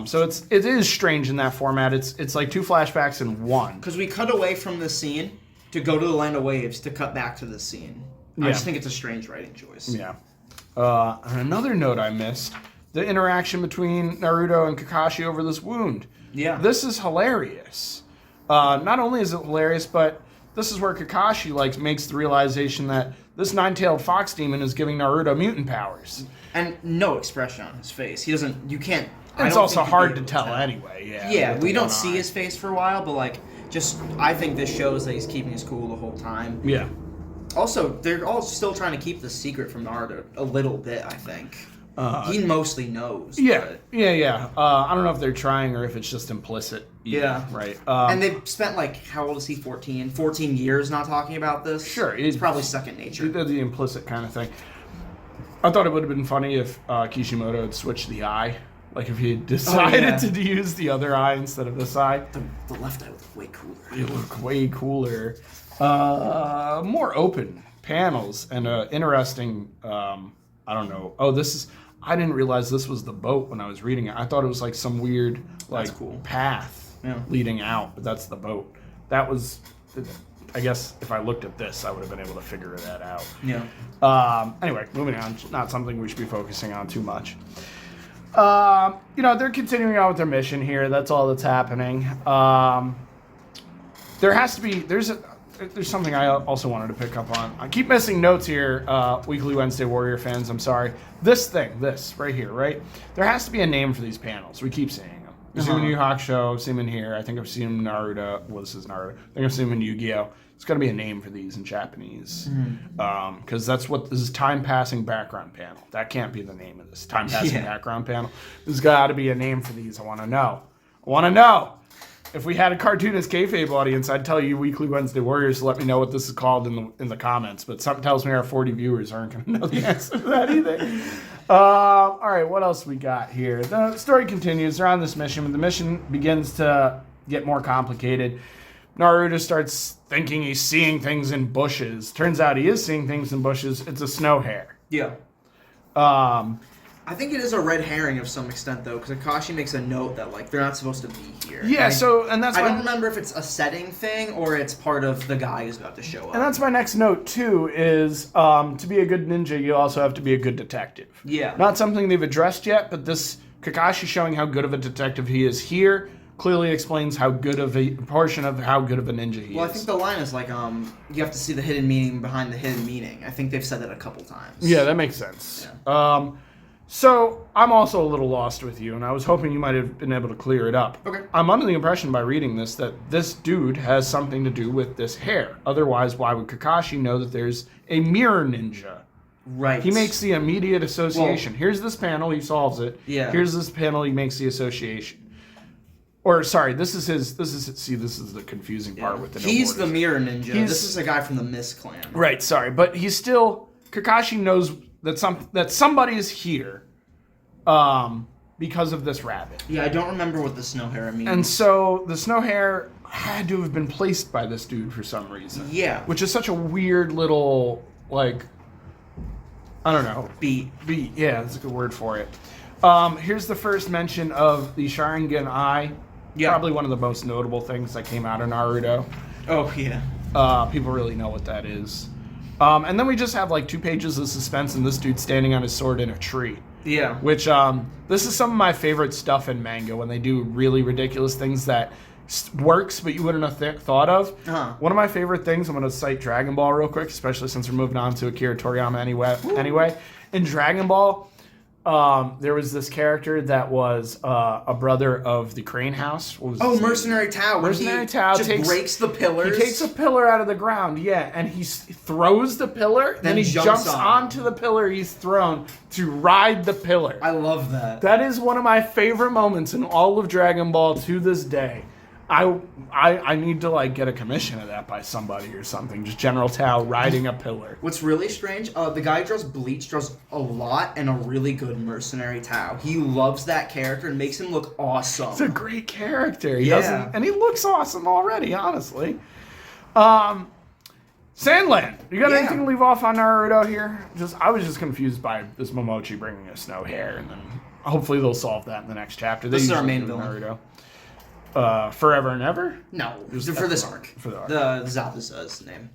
So it is strange in that format. It's like two flashbacks in one. Because we cut away from the scene to go to the Land of Waves to cut back to the scene. I just think it's a strange writing choice. Yeah. And another note I missed: the interaction between Naruto and Kakashi over this wound. Yeah. This is hilarious. Not only is it hilarious, but this is where Kakashi makes the realization that this nine-tailed fox demon is giving Naruto mutant powers. And no expression on his face. He doesn't. You can't. It's also hard to tell anyway. Yeah, we don't see his face for a while, but I think this shows that he's keeping his cool the whole time. Yeah. Also, they're all still trying to keep the secret from Naruto a little bit, I think. He mostly knows. Yeah. I don't know if they're trying or if it's just implicit. Yeah. Right. And they've spent, how old is he, 14? 14 years not talking about this? Sure. It's probably second nature. The implicit kind of thing. I thought it would have been funny if Kishimoto had switched the eye. If he had decided to use the other eye instead of this eye. The left eye would look way cooler. It would look way cooler. More open panels and interesting, I don't know. Oh, I didn't realize this was the boat when I was reading it. I thought it was some weird, cool path leading out, but that's the boat. That was, I guess, if I looked at this, I would have been able to figure that out. Yeah. Anyway, moving on. Not something we should be focusing on too much. They're continuing on with their mission here. That's all that's happening. There has to be. There's something I also wanted to pick up on. I keep missing notes here, Weekly Wednesday Warrior fans. I'm sorry. This right here, right? There has to be a name for these panels. We keep saying them. I've seen them in YuYu Hakusho, seen them in here. I think I've seen them in Naruto. Well, this is Naruto. I think I've seen them in Yu-Gi-Oh! There's got to be a name for these in Japanese. Because this is time passing background panel. That can't be the name of this. Time passing background panel. There's got to be a name for these. I want to know. If we had a cartoonist kayfabe audience, I'd tell you Weekly Wednesday Warriors to let me know what this is called in the comments. But something tells me our 40 viewers aren't going to know the answer to that either. All right, what else we got here? The story continues. They're on this mission, but the mission begins to get more complicated. Naruto starts thinking he's seeing things in bushes. Turns out he is seeing things in bushes. It's a snow hare. Yeah. I think it is a red herring of some extent, though, because Akashi makes a note that they're not supposed to be here. Yeah, and that's I don't remember if it's a setting thing or it's part of the guy who's about to show up. And that's my next note too. Is to be a good ninja, you also have to be a good detective. Yeah. Not something they've addressed yet, but this Kakashi showing how good of a detective he is here clearly explains how good of a portion of how good of a ninja he is. Well, I think the line is you have to see the hidden meaning behind the hidden meaning. I think they've said that a couple times. Yeah, that makes sense. Yeah. So, I'm also a little lost with you, and I was hoping you might have been able to clear it up. Okay. I'm under the impression by reading this that this dude has something to do with this hair. Otherwise, why would Kakashi know that there's a mirror ninja? Right. He makes the immediate association. Here's this panel, he solves it. Yeah. Here's this panel, he makes the association. Or, sorry, this is the confusing part with the no He's borders. the mirror ninja. This is a guy from the Mist clan. Right, sorry, but he's still... Kakashi knows that somebody is here because of this rabbit. Yeah, I don't remember what the snow hare means. And so the snow hare had to have been placed by this dude for some reason. Yeah. Which is such a weird little, I don't know. Beat. Yeah, that's a good word for it. Here's the first mention of the Sharingan Eye. Yeah. Probably one of the most notable things that came out of Naruto. Oh, yeah. People really know what that is. And then we just have 2 pages of suspense and this dude standing on his sword in a tree. Yeah. Which, this is some of my favorite stuff in manga when they do really ridiculous things that works but you wouldn't have thought of. Uh-huh. One of my favorite things, I'm going to cite Dragon Ball real quick, especially since we're moving on to Akira Toriyama anyway. In Dragon Ball, there was this character that was a brother of the Crane House. What was his name? Mercenary Tao. Mercenary Tao just breaks the pillars. He takes a pillar out of the ground, and he throws the pillar, then he jumps onto the pillar he's thrown to ride the pillar. I love that. That is one of my favorite moments in all of Dragon Ball to this day. I need to like get a commission of that by somebody or something. Just General Tao riding a pillar. What's really strange, the guy who draws Bleach draws a lot and a really good Mercenary Tao. He loves that character and makes him look awesome. It's a great character. He doesn't, and he looks awesome already, honestly. Sandland. You got anything to leave off on Naruto here? I was just confused by this Momochi bringing us no hair, and then hopefully they'll solve that in the next chapter. This is our main villain. Naruto. Forever and Ever? No, for this arc. For the arc. The Zabuza's name.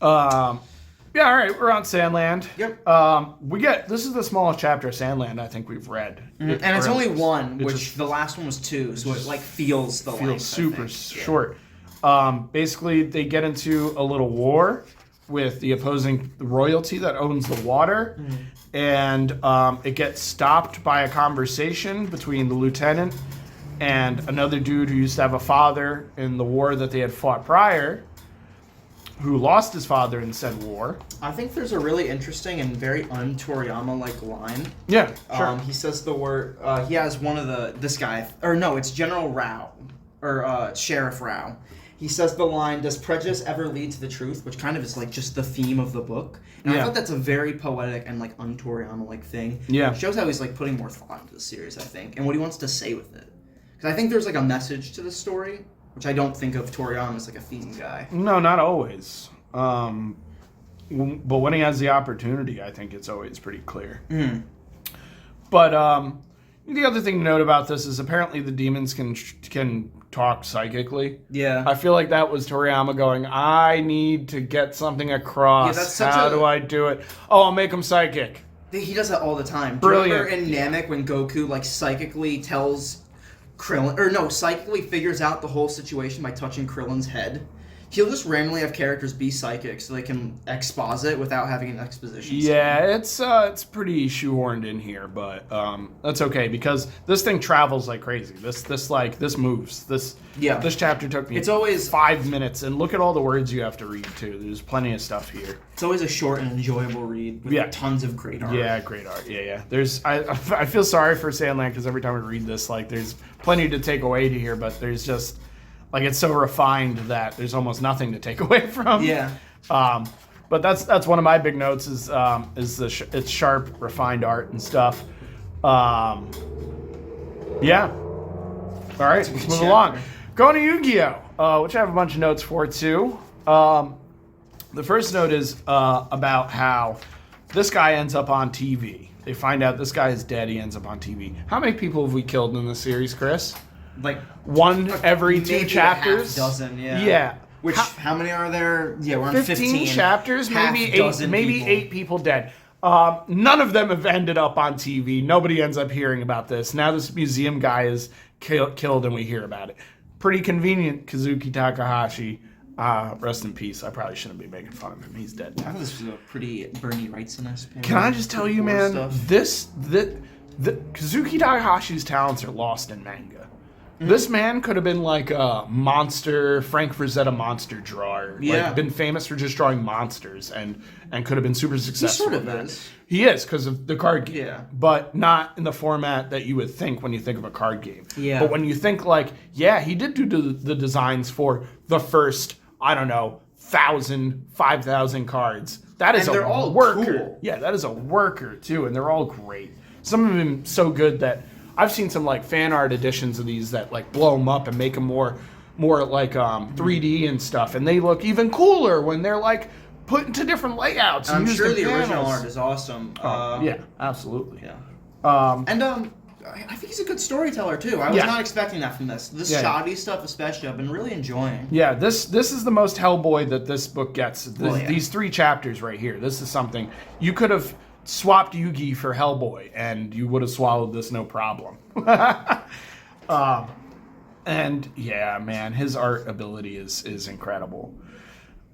Yeah, all right, we're on Sandland. Yep. This is the smallest chapter of Sandland I think we've read. Mm-hmm. And it's only one, which the last one was 2, so it like feels the length, super short. Basically, they get into a little war with the opposing royalty that owns the water, and it gets stopped by a conversation between the lieutenant and another dude who used to have a father in the war that they had fought prior, who lost his father in said war. I think there's a really interesting and very un-Toriyama-like line. Yeah, sure. He says the word, he has one of it's General Rao, or Sheriff Rao. He says the line, "Does prejudice ever lead to the truth?" Which kind of is like just the theme of the book. And I thought that's a very poetic and like un-Toriyama-like thing. Yeah. It shows how he's like putting more thought into the series, I think, and what he wants to say with it. Because I think there's like a message to the story, which I don't think of Toriyama as like a theme guy. No, not always. But when he has the opportunity, I think it's always pretty clear. Mm. But the other thing to note about this is apparently the demons can talk psychically. Yeah. I feel like that was Toriyama going, I need to get something across. How do I do it? Oh, I'll make them psychic. He does that all the time. Brilliant. Remember in Namek when Goku like psychically tells Krillin, psychically figures out the whole situation by touching Krillin's head? He'll just randomly have characters be psychic so they can exposit without having an exposition. Yeah, it's pretty shoehorned in here, but that's okay because this thing travels like crazy. This moves. This chapter took me. It's always 5 minutes, and look at all the words you have to read too. There's plenty of stuff here. It's always a short and enjoyable read with tons of great art. Yeah, great art. Yeah. I feel sorry for Sandland because every time we read this, like there's plenty to take away to here, but there's just. Like it's so refined that there's almost nothing to take away from. Yeah. But that's one of my big notes is it's sharp, refined art and stuff. Yeah. All right, let's move along. Going to Yu-Gi-Oh, which I have a bunch of notes for too. The first note is about how this guy ends up on TV. They find out this guy is dead. He ends up on TV. How many people have we killed in the series, Chris? Like one every 2 chapters. A half dozen, yeah. Yeah. Which how many are there? Yeah, we're on 15 chapters, maybe 8 people dead. None of them have ended up on TV. Nobody ends up hearing about this. Now this museum guy is killed and we hear about it. Pretty convenient, Kazuki Takahashi. Rest in peace. I probably shouldn't be making fun of him. He's dead now. I thought this was a pretty Bernie Wrightson-esque. Can I just tell you, man, the Kazuki Takahashi's talents are lost in manga. This man could have been like a monster, Frank Frazetta monster drawer. Yeah. Like, been famous for just drawing monsters and could have been super successful. He sort of is. He is because of the card game. Yeah. But not in the format that you would think when you think of a card game. Yeah. But when you think like, he did do the designs for the first, 1,000, 5,000 cards. That is they're all worker. Cool. Yeah, that is a worker too, and they're all great. Some of them so good that I've seen some like fan art editions of these that like blow them up and make them more like 3D and stuff, and they look even cooler when they're like put into different layouts. I'm sure the original art is awesome. Yeah, absolutely. Yeah. I think he's a good storyteller too. I was not expecting that from this. This shoddy stuff, especially, I've been really enjoying. Yeah, this is the most Hellboy that this book gets. These 3 chapters right here. This is something you could have swapped Yugi for Hellboy, and you would have swallowed this no problem. And yeah, man, his art ability is incredible.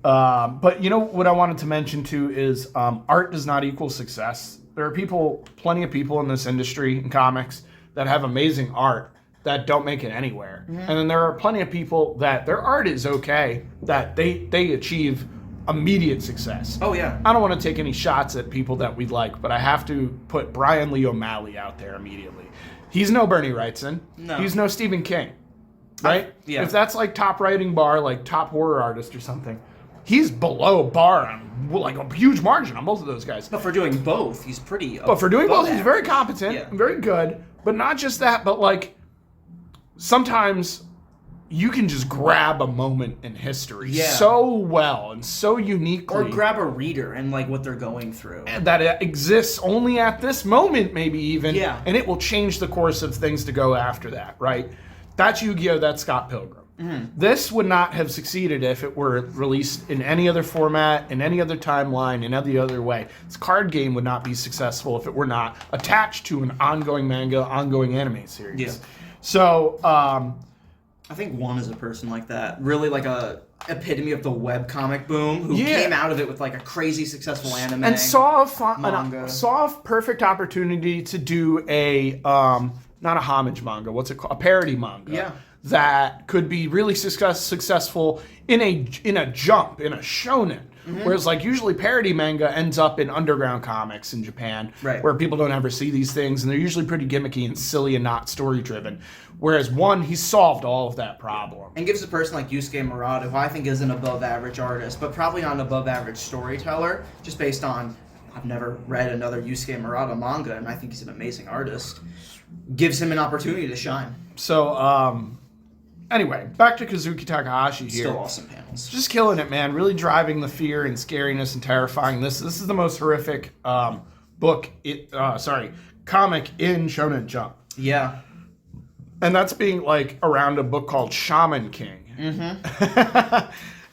But you know what I wanted to mention too is art does not equal success. There are plenty of people in this industry, in comics, that have amazing art that don't make it anywhere. And then there are plenty of people that their art is okay, that they achieve immediate success. Oh, yeah. I don't want to take any shots at people that we like, but I have to put Brian Lee O'Malley out there immediately. He's no Bernie Wrightson. No. He's no Stephen King. Right? Yeah. If that's like top writing bar, like top horror artist or something, he's below bar on like a huge margin on both of those guys. But for doing both, he's pretty. But for doing both, he's very competent, very good. But not just that, but like sometimes you can just grab a moment in history so well and so uniquely. Or grab a reader and like what they're going through. That it exists only at this moment, maybe even. Yeah. And it will change the course of things to go after that, right? That's Yu-Gi-Oh! That's Scott Pilgrim. This would not have succeeded if it were released in any other format, in any other timeline, in any other way. This card game would not be successful if it were not attached to an ongoing manga, ongoing anime series. Yeah. So, I think One is a person like that. Really like a epitome of the webcomic boom who came out of it with like a crazy successful anime. And saw a perfect opportunity to do a, not a homage manga, what's it called? A parody manga. Yeah. That could be really successful in a jump, in a shonen. Whereas like usually parody manga ends up in underground comics in Japan, where people don't ever see these things, and they're usually pretty gimmicky and silly and not story driven. Whereas One, he solved all of that problem. And gives a person like Yusuke Murata, who I think is an above average artist, but probably not an above average storyteller, just based on I've never read another Yusuke Murata manga, and I think he's an amazing artist. Gives him an opportunity to shine. So, anyway, back to Kazuki Takahashi here. Still awesome panels. Just killing it, man. Really driving the fear and scariness and terrifying. This is the most horrific comic in Shonen Jump. Yeah. And that's being like around a book called Shaman King. And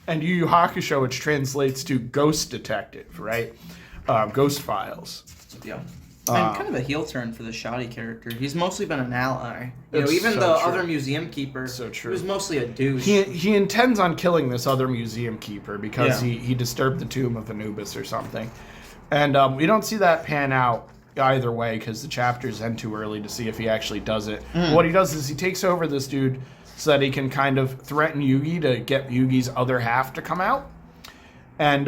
YuYu Hakusho, which translates to Ghost Detective, right? Ghost Files. Yeah. And kind of a heel turn for the shoddy character. He's mostly been an ally. You know, even the other museum keeper, he was mostly a douche. He intends on killing this other museum keeper because he disturbed the tomb of Anubis or something. And we don't see that pan out either way because the chapters end too early to see if he actually does it. What he does is he takes over this dude so that he can kind of threaten Yugi to get Yugi's other half to come out. And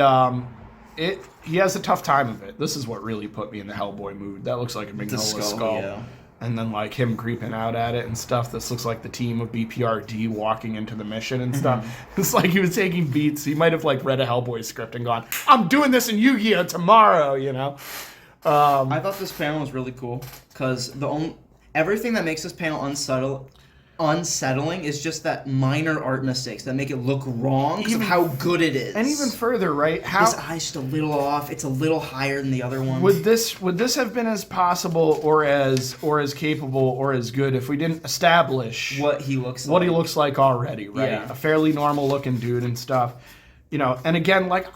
he has a tough time of it. This is what really put me in the Hellboy mood. That looks like a Magnolia skull. Yeah. And then like him creeping out at it and stuff. This looks like the team of BPRD walking into the mission and stuff. It's like he was taking beats. He might have like read a Hellboy script and gone, I'm doing this in Yu-Gi-Oh! Tomorrow, you know? I thought this panel was really cool because everything that makes this panel unsettling is just that minor art mistakes that make it look wrong because of how good it is. And even further, right? His eye's just a little off. It's a little higher than the other one. Would this have been as possible or as capable or as good if we didn't establish what he looks like already, right? Yeah. A fairly normal looking dude and stuff. You know, and again, like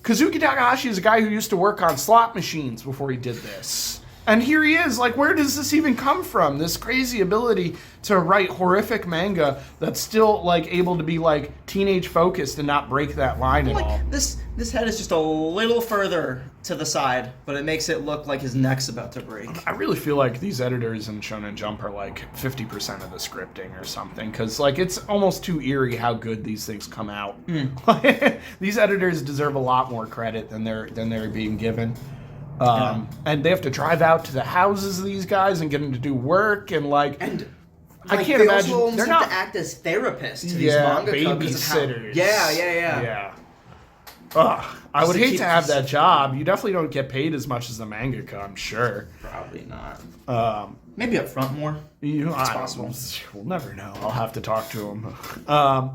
Kazuki Takahashi is a guy who used to work on slot machines before he did this. And here he is, like, where does this even come from? This crazy ability to write horrific manga that's still, like, able to be, like, teenage-focused and not break that line at all. This head is just a little further to the side, but it makes it look like his neck's about to break. I really feel like these editors in Shonen Jump are, like, 50% of the scripting or something, because, like, it's almost too eerie how good these things come out. These editors deserve a lot more credit than they're being given. And they have to drive out to the houses of these guys and get them to do work and I can't imagine also they're not to act as therapists to these manga babysitters. Yeah. I would hate to have that job. You definitely don't get paid as much as a mangaka, I'm sure. Probably not. Maybe up front more. It's possible. We'll never know. I'll have to talk to him. I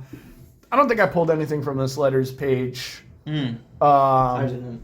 don't think I pulled anything from this letters page. I didn't.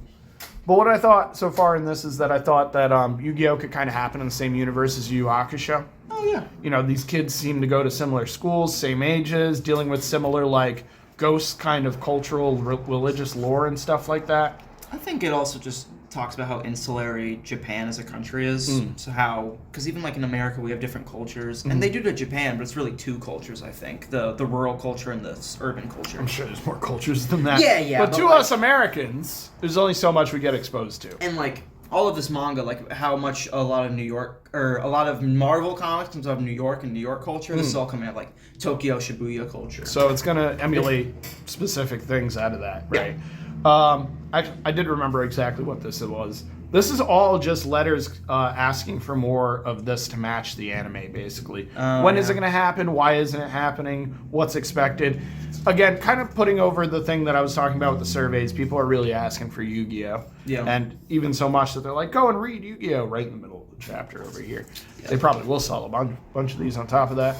But what I thought so far in this is that I thought that Yu-Gi-Oh! Could kind of happen in the same universe as Yu Yu Hakusho. Oh, yeah. You know, these kids seem to go to similar schools, same ages, dealing with similar, like, ghost kind of cultural, religious lore and stuff like that. I think it also just talks about how insulary Japan as a country is. So how, because even like in America we have different cultures, and they do to Japan, but it's really two cultures, I think. The rural culture and the urban culture. I'm sure there's more cultures than that. Yeah. But to us Americans, there's only so much we get exposed to. And like, all of this manga, like how much a lot of Marvel comics comes out of New York and New York culture. This is all coming out of like Tokyo Shibuya culture. So it's gonna emulate specific things out of that, right? I did remember exactly what this was. This is all just letters asking for more of this to match the anime, basically. When is it going to happen? Why isn't it happening? What's expected? Again, kind of putting over the thing that I was talking about with the surveys. People are really asking for Yu-Gi-Oh! Yeah. And even so much that they're like, go and read Yu-Gi-Oh! Right in the middle of the chapter over here. Yeah. They probably will sell a bunch of these on top of that.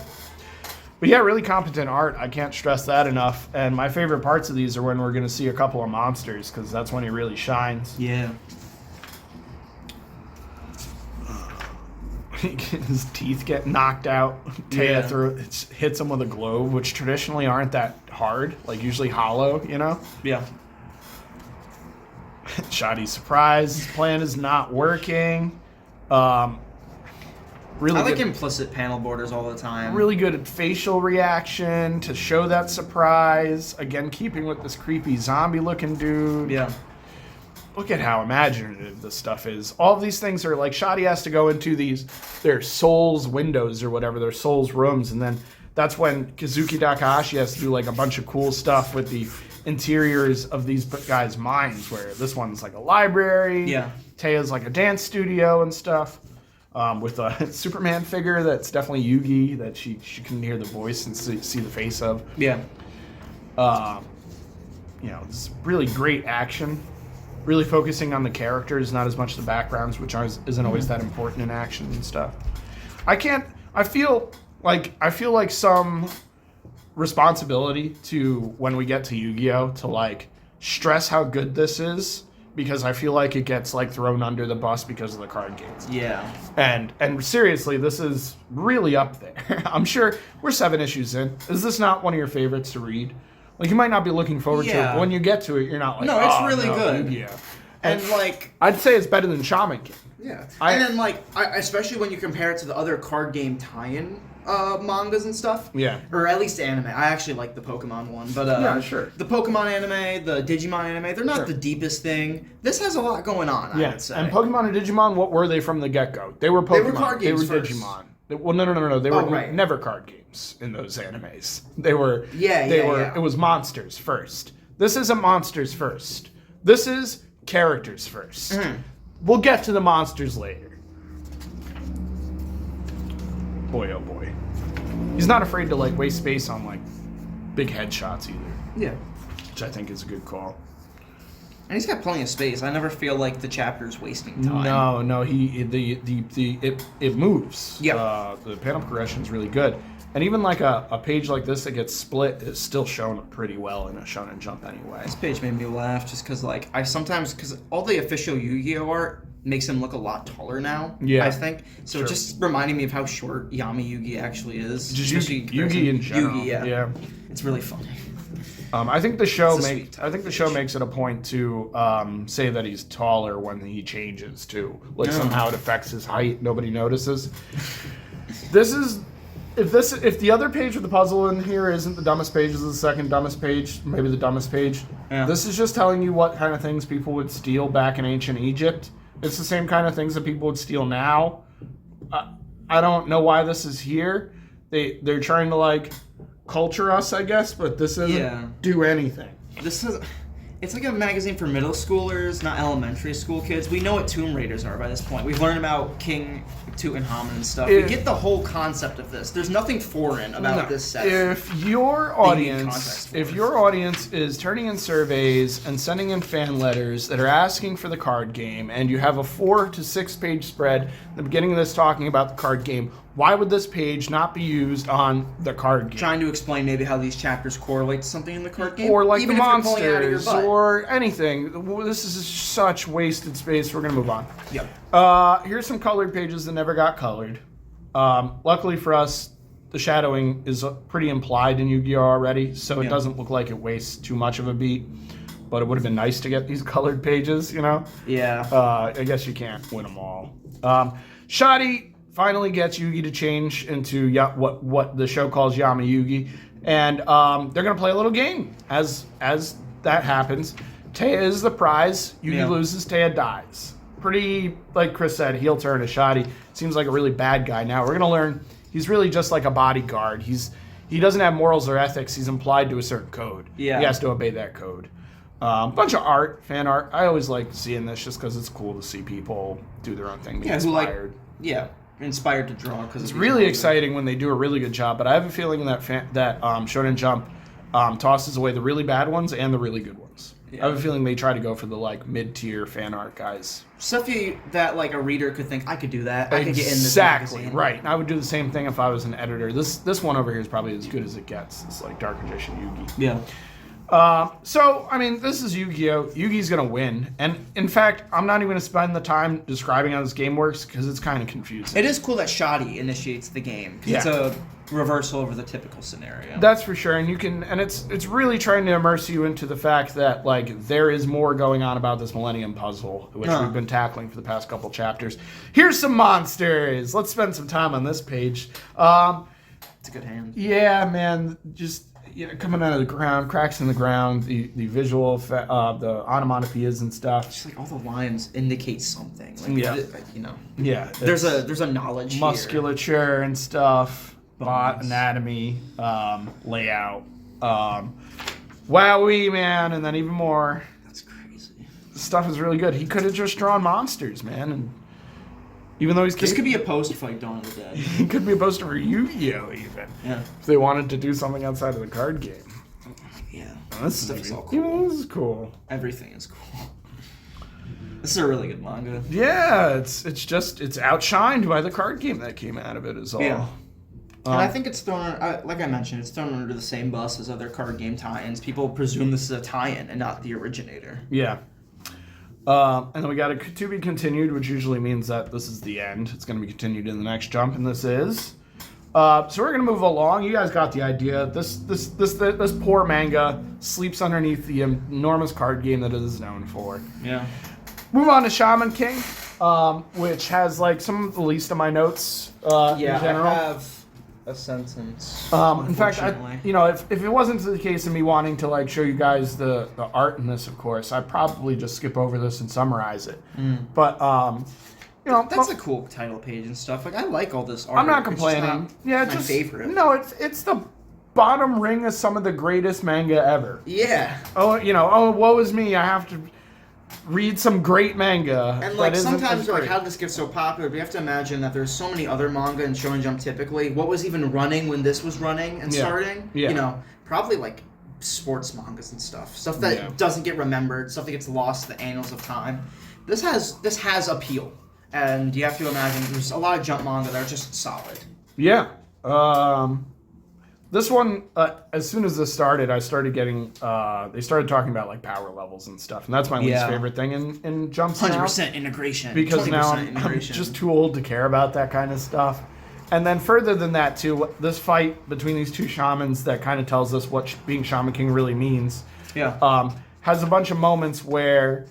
But yeah, really competent art. I can't stress that enough. And my favorite parts of these are when we're going to see a couple of monsters, because that's when he really shines. Yeah. His teeth get knocked out. Taya hits him with a globe, which traditionally aren't that hard. Like, usually hollow, you know? Yeah. Shotty's surprised. His plan is not working. Really I like good, implicit panel borders all the time. really good at facial reaction to show that surprise. Again, keeping with this creepy zombie-looking dude. Yeah. Look at how imaginative this stuff is. All of these things are like, Shotty has to go into their soul's windows or whatever, their soul's rooms, and then that's when Kazuki Takahashi has to do like a bunch of cool stuff with the interiors of these guys' minds, where this one's like a library. Yeah. Taya's like a dance studio and stuff. With a Superman figure that's definitely Yugi, that she can hear the voice and see the face of. Yeah. It's really great action. Really focusing on the characters, not as much the backgrounds, which isn't always that important in action and stuff. I feel like some responsibility to, when we get to Yu-Gi-Oh! To like stress how good this is, because I feel like it gets like thrown under the bus because of the card games. Yeah. And seriously, this is really up there. I'm sure we're 7 issues in. Is this not one of your favorites to read? Like, you might not be looking forward to it, but when you get to it, you're not like, no, it's really good. Yu-Gi-Oh! And like, I'd say it's better than Shaman King. Yeah. And then like, especially when you compare it to the other card game tie-in mangas and stuff. Yeah. Or at least anime. I actually like the Pokemon one, but yeah, sure. The Pokemon anime, the Digimon anime, they're not the deepest thing. This has a lot going on, I would say. And Pokemon and Digimon, what were they from the get-go? They were Pokemon. They were card games. They were first. Digimon. Well, no. They were never card games in those animes. They were. It was monsters first. This isn't monsters first. This is characters first. Mm-hmm. We'll get to the monsters later. Boy, oh boy. He's not afraid to like waste space on like big headshots either. Yeah. Which I think is a good call. And he's got plenty of space. I never feel like the chapter's wasting time. No. It moves. Yeah. The panel progression is really good, and even like a page like this that gets split is still shown pretty well in a Shonen Jump anyway. This page made me laugh just because like because all the official Yu-Gi-Oh art makes him look a lot taller now. Yeah. I think so. Sure. Just reminding me of how short Yami Yugi actually is. Just Yugi in general. Yugi, yeah. It's really funny. I think the show makes it a point to say that he's taller when he changes too. Like somehow it affects his height. Nobody notices. If the other page of the puzzle in here isn't the dumbest page, is the second dumbest page, maybe the dumbest page. Yeah. This is just telling you what kind of things people would steal back in ancient Egypt. It's the same kind of things that people would steal now. I don't know why this is here. They're trying to like culture us, I guess, but this doesn't do anything. It's like a magazine for middle schoolers, not elementary school kids. We know what Tomb Raiders are by this point. We've learned about King Tutankhamun and stuff. We get the whole concept of this. There's nothing foreign about this set. If your audience is turning in surveys and sending in fan letters that are asking for the card game, and you have a 4 to 6 page spread at the beginning of this talking about the card game, why would this page not be used on the card game? Trying to explain maybe how these chapters correlate to something in the card game, or like even the if you're pulling it out of your monsters, butt. or anything. This is such wasted space. We're gonna move on. Yep. Here's some colored pages that never got colored. Luckily for us, the shadowing is pretty implied in Yu-Gi-Oh! Already, so it doesn't look like it wastes too much of a beat. But it would have been nice to get these colored pages, you know? Yeah. I guess you can't win them all. Shotty finally gets Yugi to change into what the show calls Yami Yugi, and they're gonna play a little game. As that happens, Taya is the prize. Yugi loses, Taya dies. pretty, like Chris said, heel turn Ashadi. Seems like a really bad guy. Now we're gonna learn he's really just like a bodyguard. He doesn't have morals or ethics. He's implied to a certain code. Yeah. He has to obey that code. Bunch of art, fan art. I always like seeing this just because it's cool to see people do their own thing, be inspired. Inspired to draw. Because it's really exciting when they do a really good job. But I have a feeling that Shonen Jump tosses away the really bad ones and the really good ones. Yeah. I have a feeling they try to go for the like mid-tier fan art guys. Stuff that like a reader could think, I could do that. I could get in this magazine. Exactly, right. I would do the same thing if I was an editor. This one over here is probably as good as it gets. It's like Dark Magician Yugi. Yeah. So, I mean, this is Yu-Gi-Oh! Yugi's going to win. And, in fact, I'm not even going to spend the time describing how this game works because it's kind of confusing. It is cool that Shoddy initiates the game. Yeah. It's a reversal over the typical scenario. That's for sure. And it's really trying to immerse you into the fact that, like, there is more going on about this Millennium Puzzle, which we've been tackling for the past couple chapters. Here's some monsters. Let's spend some time on this page. It's a good hand. Yeah, man. Just... coming out of the ground, cracks in the ground, the visual, the onomatopoeias and stuff. Just like all the lines indicate something. Like, Yeah. There's a knowledge musculature here. And stuff, bot anatomy, layout. Wowee, man, and then even more. That's crazy. The stuff is really good. He could have just drawn monsters, man, and even though this could be a poster for like Dawn of the Dead. He could be a poster for Yu-Gi-Oh! Even. Yeah. If they wanted to do something outside of the card game. Yeah. This stuff is all cool. This is cool. Everything is cool. This is a really good manga. Yeah, it's outshined by the card game that came out of it is all. Yeah. And I think it's thrown, like I mentioned, it's thrown under the same bus as other card game tie-ins. People presume this is a tie-in and not the originator. Yeah. And then we got a to be continued, which usually means that this is the end. It's going to be continued in the next jump, and this is. So we're going to move along. You guys got the idea. This poor manga sleeps underneath the enormous card game that it is known for. Yeah. Move on to Shaman King, which has like some of the least of my notes in general. I have a sentence. In fact, if it wasn't the case of me wanting to like show you guys the art in this, of course, I'd probably just skip over this and summarize it. But that's a cool title page and stuff. Like I like all this art. I'm not complaining. It's my favorite. No, it's the bottom ring of some of the greatest manga ever. Yeah. Woe is me. I have to read some great manga. And like sometimes you're like, how did this get so popular? But you have to imagine that there's so many other manga in Shonen Jump typically. What was even running when this was running and starting? Yeah. Probably like sports mangas and stuff. Stuff that doesn't get remembered, stuff that gets lost in the annals of time. This has appeal. And you have to imagine there's a lot of Jump manga that are just solid. Yeah. This one, as soon as this started, I started getting, they started talking about like power levels and stuff. And that's my least favorite thing in Jumps 100% integration. Because now I'm just too old to care about that kind of stuff. And then further than that too, this fight between these two shamans that kind of tells us what being Shaman King really means. Yeah. Has a bunch of moments where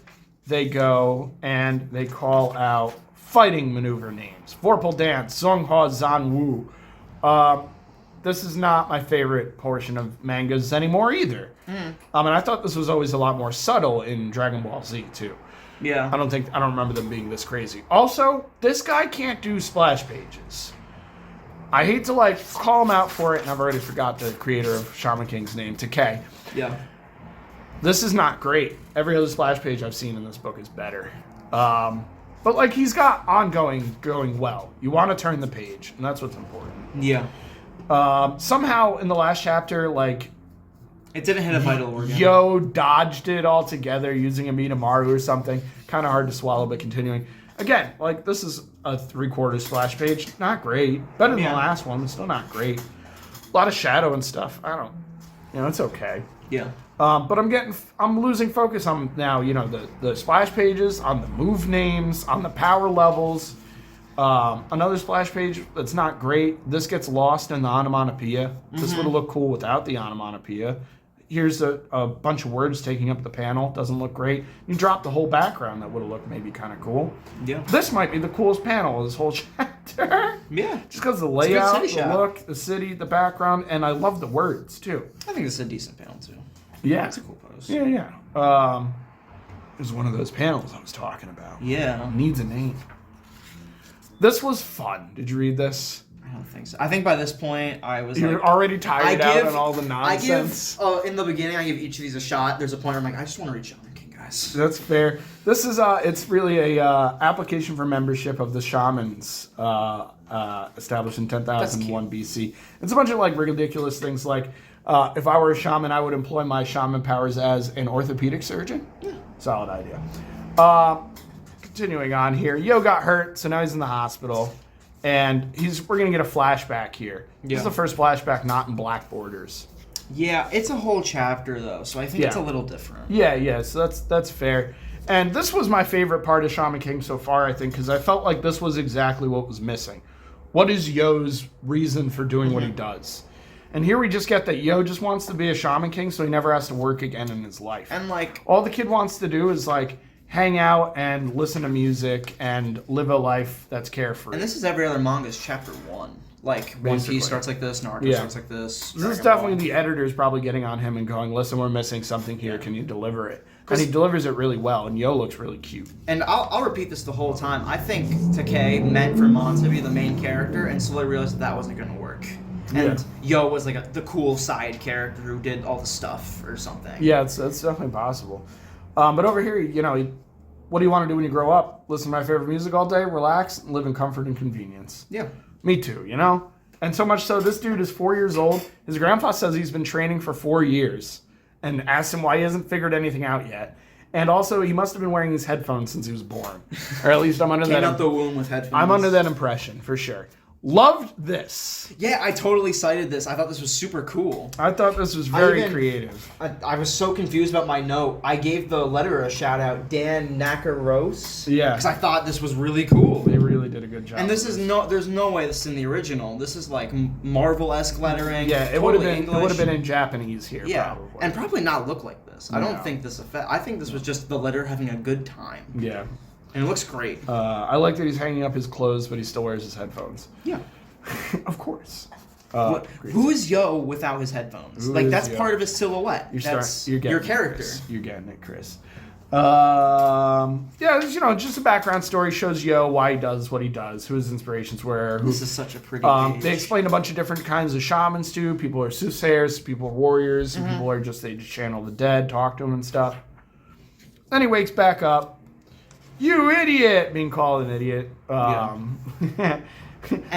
they go and they call out fighting maneuver names. Vorpal Dance, Songhua Zan Wu. This is not my favorite portion of mangas anymore either. And I thought this was always a lot more subtle in Dragon Ball Z too. Yeah. I don't remember them being this crazy. Also, this guy can't do splash pages. I hate to like call him out for it, and I've already forgot the creator of Shaman King's name, Takei. Yeah. This is not great. Every other splash page I've seen in this book is better. But like he's got ongoing going well. You want to turn the page, and that's what's important. Yeah. Somehow in the last chapter, like it didn't hit a vital organ. Yo dodged it altogether using a Mitamaru or something. Kind of hard to swallow, but continuing. Again, like this is a 3/4 splash page. Not great. Better than the last one, but still not great. A lot of shadow and stuff. It's okay. Yeah. But I'm losing focus on now, the splash pages, on the move names, on the power levels. Another splash page that's not great. This gets lost in the onomatopoeia. This would have looked cool without the onomatopoeia. Here's a bunch of words taking up the panel. Doesn't look great. You drop the whole background. That would have looked maybe kind of cool. Yeah. This might be the coolest panel of this whole chapter. Yeah. Just because the layout, the look, the city, the background, and I love the words too. I think this is a decent panel too. Yeah. It's a cool pose. Yeah. is one of those panels I was talking about. Yeah. Needs a name. This was fun. Did you read this? I don't think so. I think by this point, I was You're like... already tired out on all the nonsense. In the beginning, I give each of these a shot. There's a point where I'm like, I just want to read Shaman King, guys. That's fair. This is, it's really a application for membership of the shamans established in 10,001 BC. It's a bunch of, like, ridiculous things like, if I were a shaman, I would employ my shaman powers as an orthopedic surgeon. Yeah. Solid idea. Continuing on here, Yo got hurt, so now he's in the hospital. And we're going to get a flashback here. Yeah. This is the first flashback not in black borders. Yeah, it's a whole chapter, though, so I think it's a little different. Yeah, so that's fair. And this was my favorite part of Shaman King so far, I think, because I felt like this was exactly what was missing. What is Yo's reason for doing what he does? And here we just get that Yo just wants to be a Shaman King so he never has to work again in his life. And, like... all the kid wants to do is, like... hang out and listen to music and live a life that's carefree. And this is every other manga's chapter 1. Like, basically. One Piece starts like this, Naruto starts like this. This is definitely the editors probably getting on him and going, listen, we're missing something here. Can you deliver it? And he delivers it really well, and Yo looks really cute. And I'll repeat this the whole time. I think Takei meant for Mon to be the main character and slowly realized that wasn't going to work. And Yo was like the cool side character who did all the stuff or something. Yeah, it's definitely possible. But over here, you know, what do you want to do when you grow up? Listen to my favorite music all day, relax, and live in comfort and convenience. Yeah. Me too, you know? And so much so, this dude is 4 years old. His grandpa says he's been training for 4 years and asked him why he hasn't figured anything out yet. And also, he must have been wearing his headphones since he was born. Or at least I'm under Came out the womb with headphones. I'm under that impression, for sure. Loved this. Yeah, I totally cited this. I thought this was super cool. I thought this was very creative. I was so confused about my note. I gave the letterer a shout out, Dan Nakaros. Yeah. Because I thought this was really cool. They really did a good job. And this is there's no way this is in the original. This is like Marvel-esque lettering. Yeah, it would have been in Japanese here. Yeah, probably. and probably not look like this. I don't think this I think this was just the letterer having a good time. Yeah. And it looks great. I like that he's hanging up his clothes, but he still wears his headphones. Yeah. Of course. Who is Yo without his headphones? That's part of his silhouette. You're your character. You're getting it, Chris. Yeah, just a background story shows Yo why he does what he does, who his inspirations were. This is such a pretty page. They explain a bunch of different kinds of shamans too. People are soothsayers, people are warriors, and people are they just channel the dead, talk to them and stuff. Then he wakes back up. You idiot! Being called an idiot. And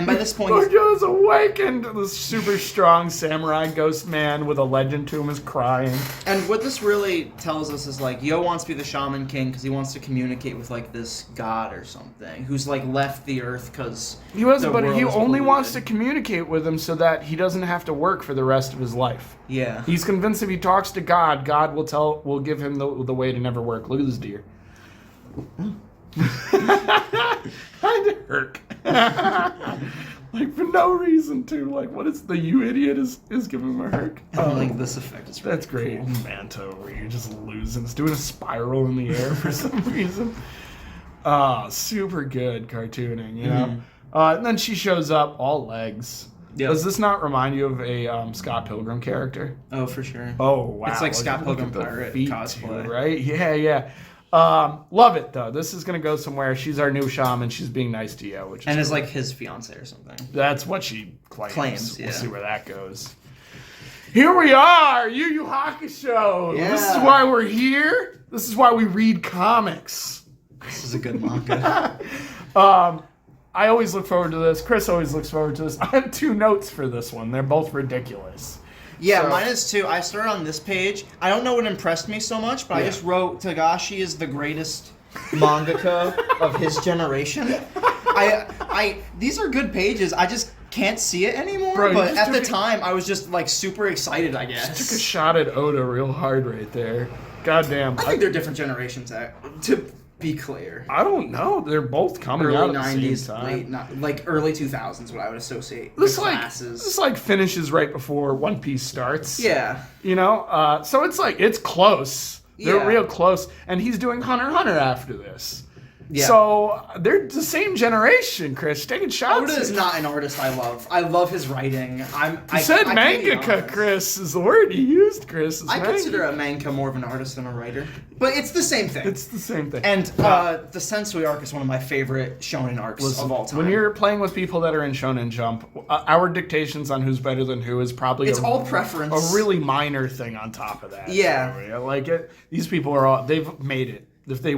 by this point, Gojo is awakened. The super strong samurai ghost man with a legend to him is crying. And what this really tells us is like Yo wants to be the Shaman King because he wants to communicate with like this god or something who's like left the earth because he wasn't. But he only wants to communicate with him so that he doesn't have to work for the rest of his life. Yeah. He's convinced if he talks to God, God will give him the way to never work. Look at this deer. Kind of hurt. Like for no reason to. Like what is the you idiot is giving him a hurt. Like this effect is really that's great. Cool. Manto over here just losing. It's doing a spiral in the air for some reason. Super good cartooning, you know. And then she shows up all legs. Yep. Does this not remind you of a Scott Pilgrim character? Oh, for sure. Oh, wow. It's like Scott Pilgrim pirate cosplay, too, right? Yeah. Love it though. This is gonna go somewhere. She's our new shaman. She's being nice to you, which is is like his fiance or something. That's what she claims. Yeah. We'll see where that goes. Here we are, YuYu Hakusho. Yeah. This is why we're here. This is why we read comics. This is a good manga. I always look forward to this. Chris always looks forward to this. I have 2 notes for this one. They're both ridiculous. Yeah, mine is too. I started on this page. I don't know what impressed me so much, but I just wrote Tagashi is the greatest mangaka of his generation. These are good pages. I just can't see it anymore. Bro, but at the time, I was just like super excited. I guess. Just took a shot at Oda real hard right there. Goddamn. I think they're different generations. To be clear, I don't know. They're both coming early out at 90s, the same time. like early 2000s. What I would associate this with classes. This like finishes right before One Piece starts. Yeah. You know, so it's close. They're real close, and he's doing Hunter x Hunter after this. Yeah. So they're the same generation, Chris. Taking shots. Oda is not an artist I love. I love his writing. I said I can't be mangaka, honest. Chris, is the word you used, Chris. I consider a manga more of an artist than a writer. But it's the same thing. It's the same thing. And the Sensui arc is one of my favorite shonen arcs of all time. When you're playing with people that are in Shonen Jump, our dictations on who's better than who is probably it's all preference. A really minor thing on top of that. Yeah. So, like these people are all they've made it. If they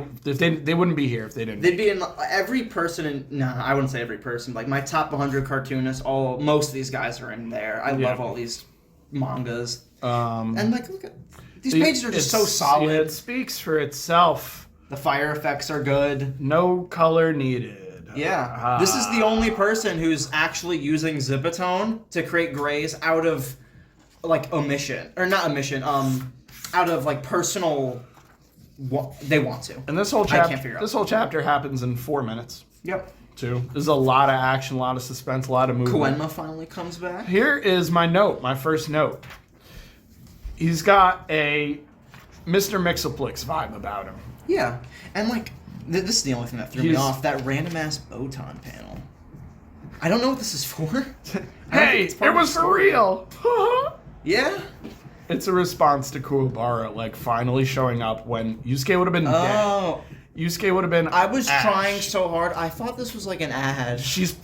wouldn't be here if they didn't. They'd be in every person in. No, I wouldn't say every person. Like my top 100 cartoonists, most of these guys are in there. I love all these mangas. And like, look at these pages are just so solid. It speaks for itself. The fire effects are good. No color needed. Yeah, this is the only person who's actually using Zipatone to create grays out of like omission or not omission. Out of like personal. They want to. And this whole I can't figure out. this whole chapter happens in 4 minutes. Yep. Too. There's a lot of action, a lot of suspense, a lot of movement. Koenma finally comes back. Here is my note, my first note. He's got a Mr. Mixoplex vibe about him. Yeah, and like this is the only thing that threw me off. That random ass Botan panel. I don't know what this is for. Hey, it was for real. Yeah. It's a response to Kuwabara, like, finally showing up when Yusuke would have been dead. Yusuke would have been I was Ash. trying so hard. I thought this was like an ad. She's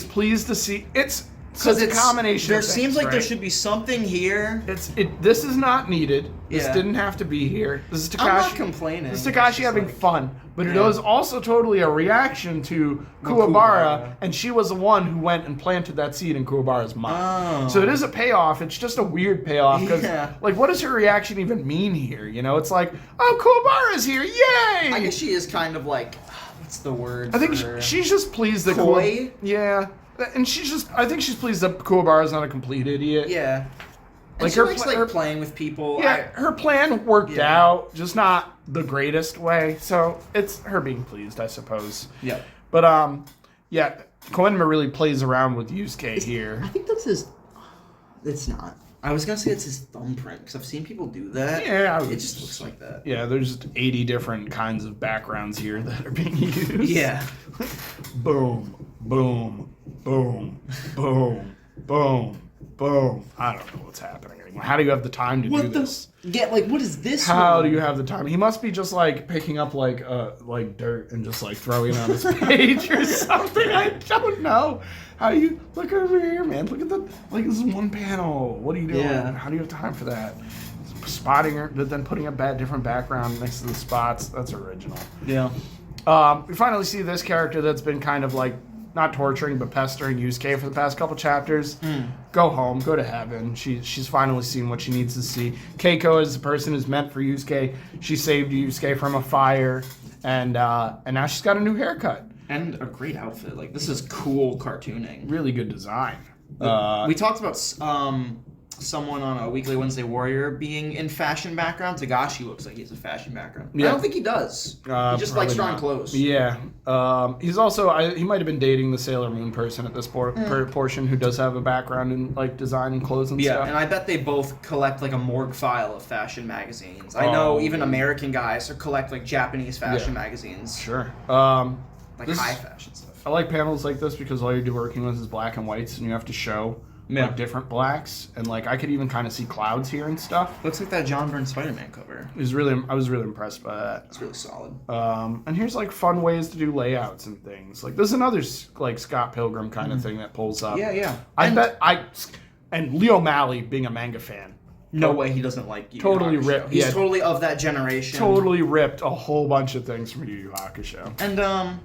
pleased to see... It's a combination There of things, seems like there right? should be something here. This is not needed. This Yeah. didn't have to be here. This is Takashi. I'm not complaining. This is It's Takashi just having like- fun, but it Yeah. was also totally a reaction to Kuwabara. Kuwabara, and she was the one who went and planted that seed in Kuwabara's mind. Oh. So it is a payoff. It's just a weird payoff because, Yeah. like, what does her reaction even mean here? You know, it's like, oh, Kuwabara's here, yay! I guess she is kind of like, what's the word? I think for... she's just pleased that Coy? Yeah, and I think she's pleased that Kuwabara's not a complete idiot. Yeah. And Like she her likes pla- like her- playing with people. Yeah, her plan worked Yeah. out, just not the greatest way. So it's her being pleased, I suppose. Yeah. But yeah, Koenma really plays around with Yusuke here. I think that's his. It's not. I was gonna say it's his thumbprint because I've seen people do that. Yeah, It just looks like that. Yeah, there's just 80 different kinds of backgrounds here that are being used. Yeah. Boom, boom, boom, boom, boom, boom. I don't know what's happening anymore. How do you have the time to do this? Yeah, like what is this? How one? do you have the time? He must be just like picking up like dirt and just like throwing it on his page or something. I don't know. How do you look over here, man? Look at this is one panel. What are you doing? Yeah. How do you have time for that? Spotting her, but then putting a different background next to the spots. That's original. Yeah. We finally see this character that's been kind of like not torturing but pestering Yusuke for the past couple chapters. Go home, go to heaven. She's finally seen what she needs to see. Keiko is the person who's meant for Yusuke. She saved Yusuke from a fire, and now she's got a new haircut. And a great outfit. Like this is cool cartooning. Really good design. We talked about someone on a Weekly Wednesday Warrior being in fashion background. Tagashi looks like he has a fashion background. Yeah. I don't think he does. He just likes probably drawing not. clothes. Yeah. He's also he might have been dating the Sailor Moon person at this portion who does have a background in like design and clothes and Yeah, stuff. and I bet they both collect like a morgue file of fashion magazines. I know even American guys collect like Japanese fashion magazines. Sure. Like high fashion stuff. I like panels like this because all you're working with is black and whites, and you have to show like different blacks, and like I could even kind of see clouds here and stuff. Looks like that John Byrne Spider-Man cover. I was really impressed by that. It's really solid. And here's like fun ways to do layouts and things. Like there's another like Scott Pilgrim kind of thing that pulls up. Yeah. And Leo Malley being a manga fan. No way he doesn't like Yu Yu Totally Hakusho. ripped. He's Yeah. totally of that generation. Totally ripped a whole bunch of things from Yu Yu Hakusho. And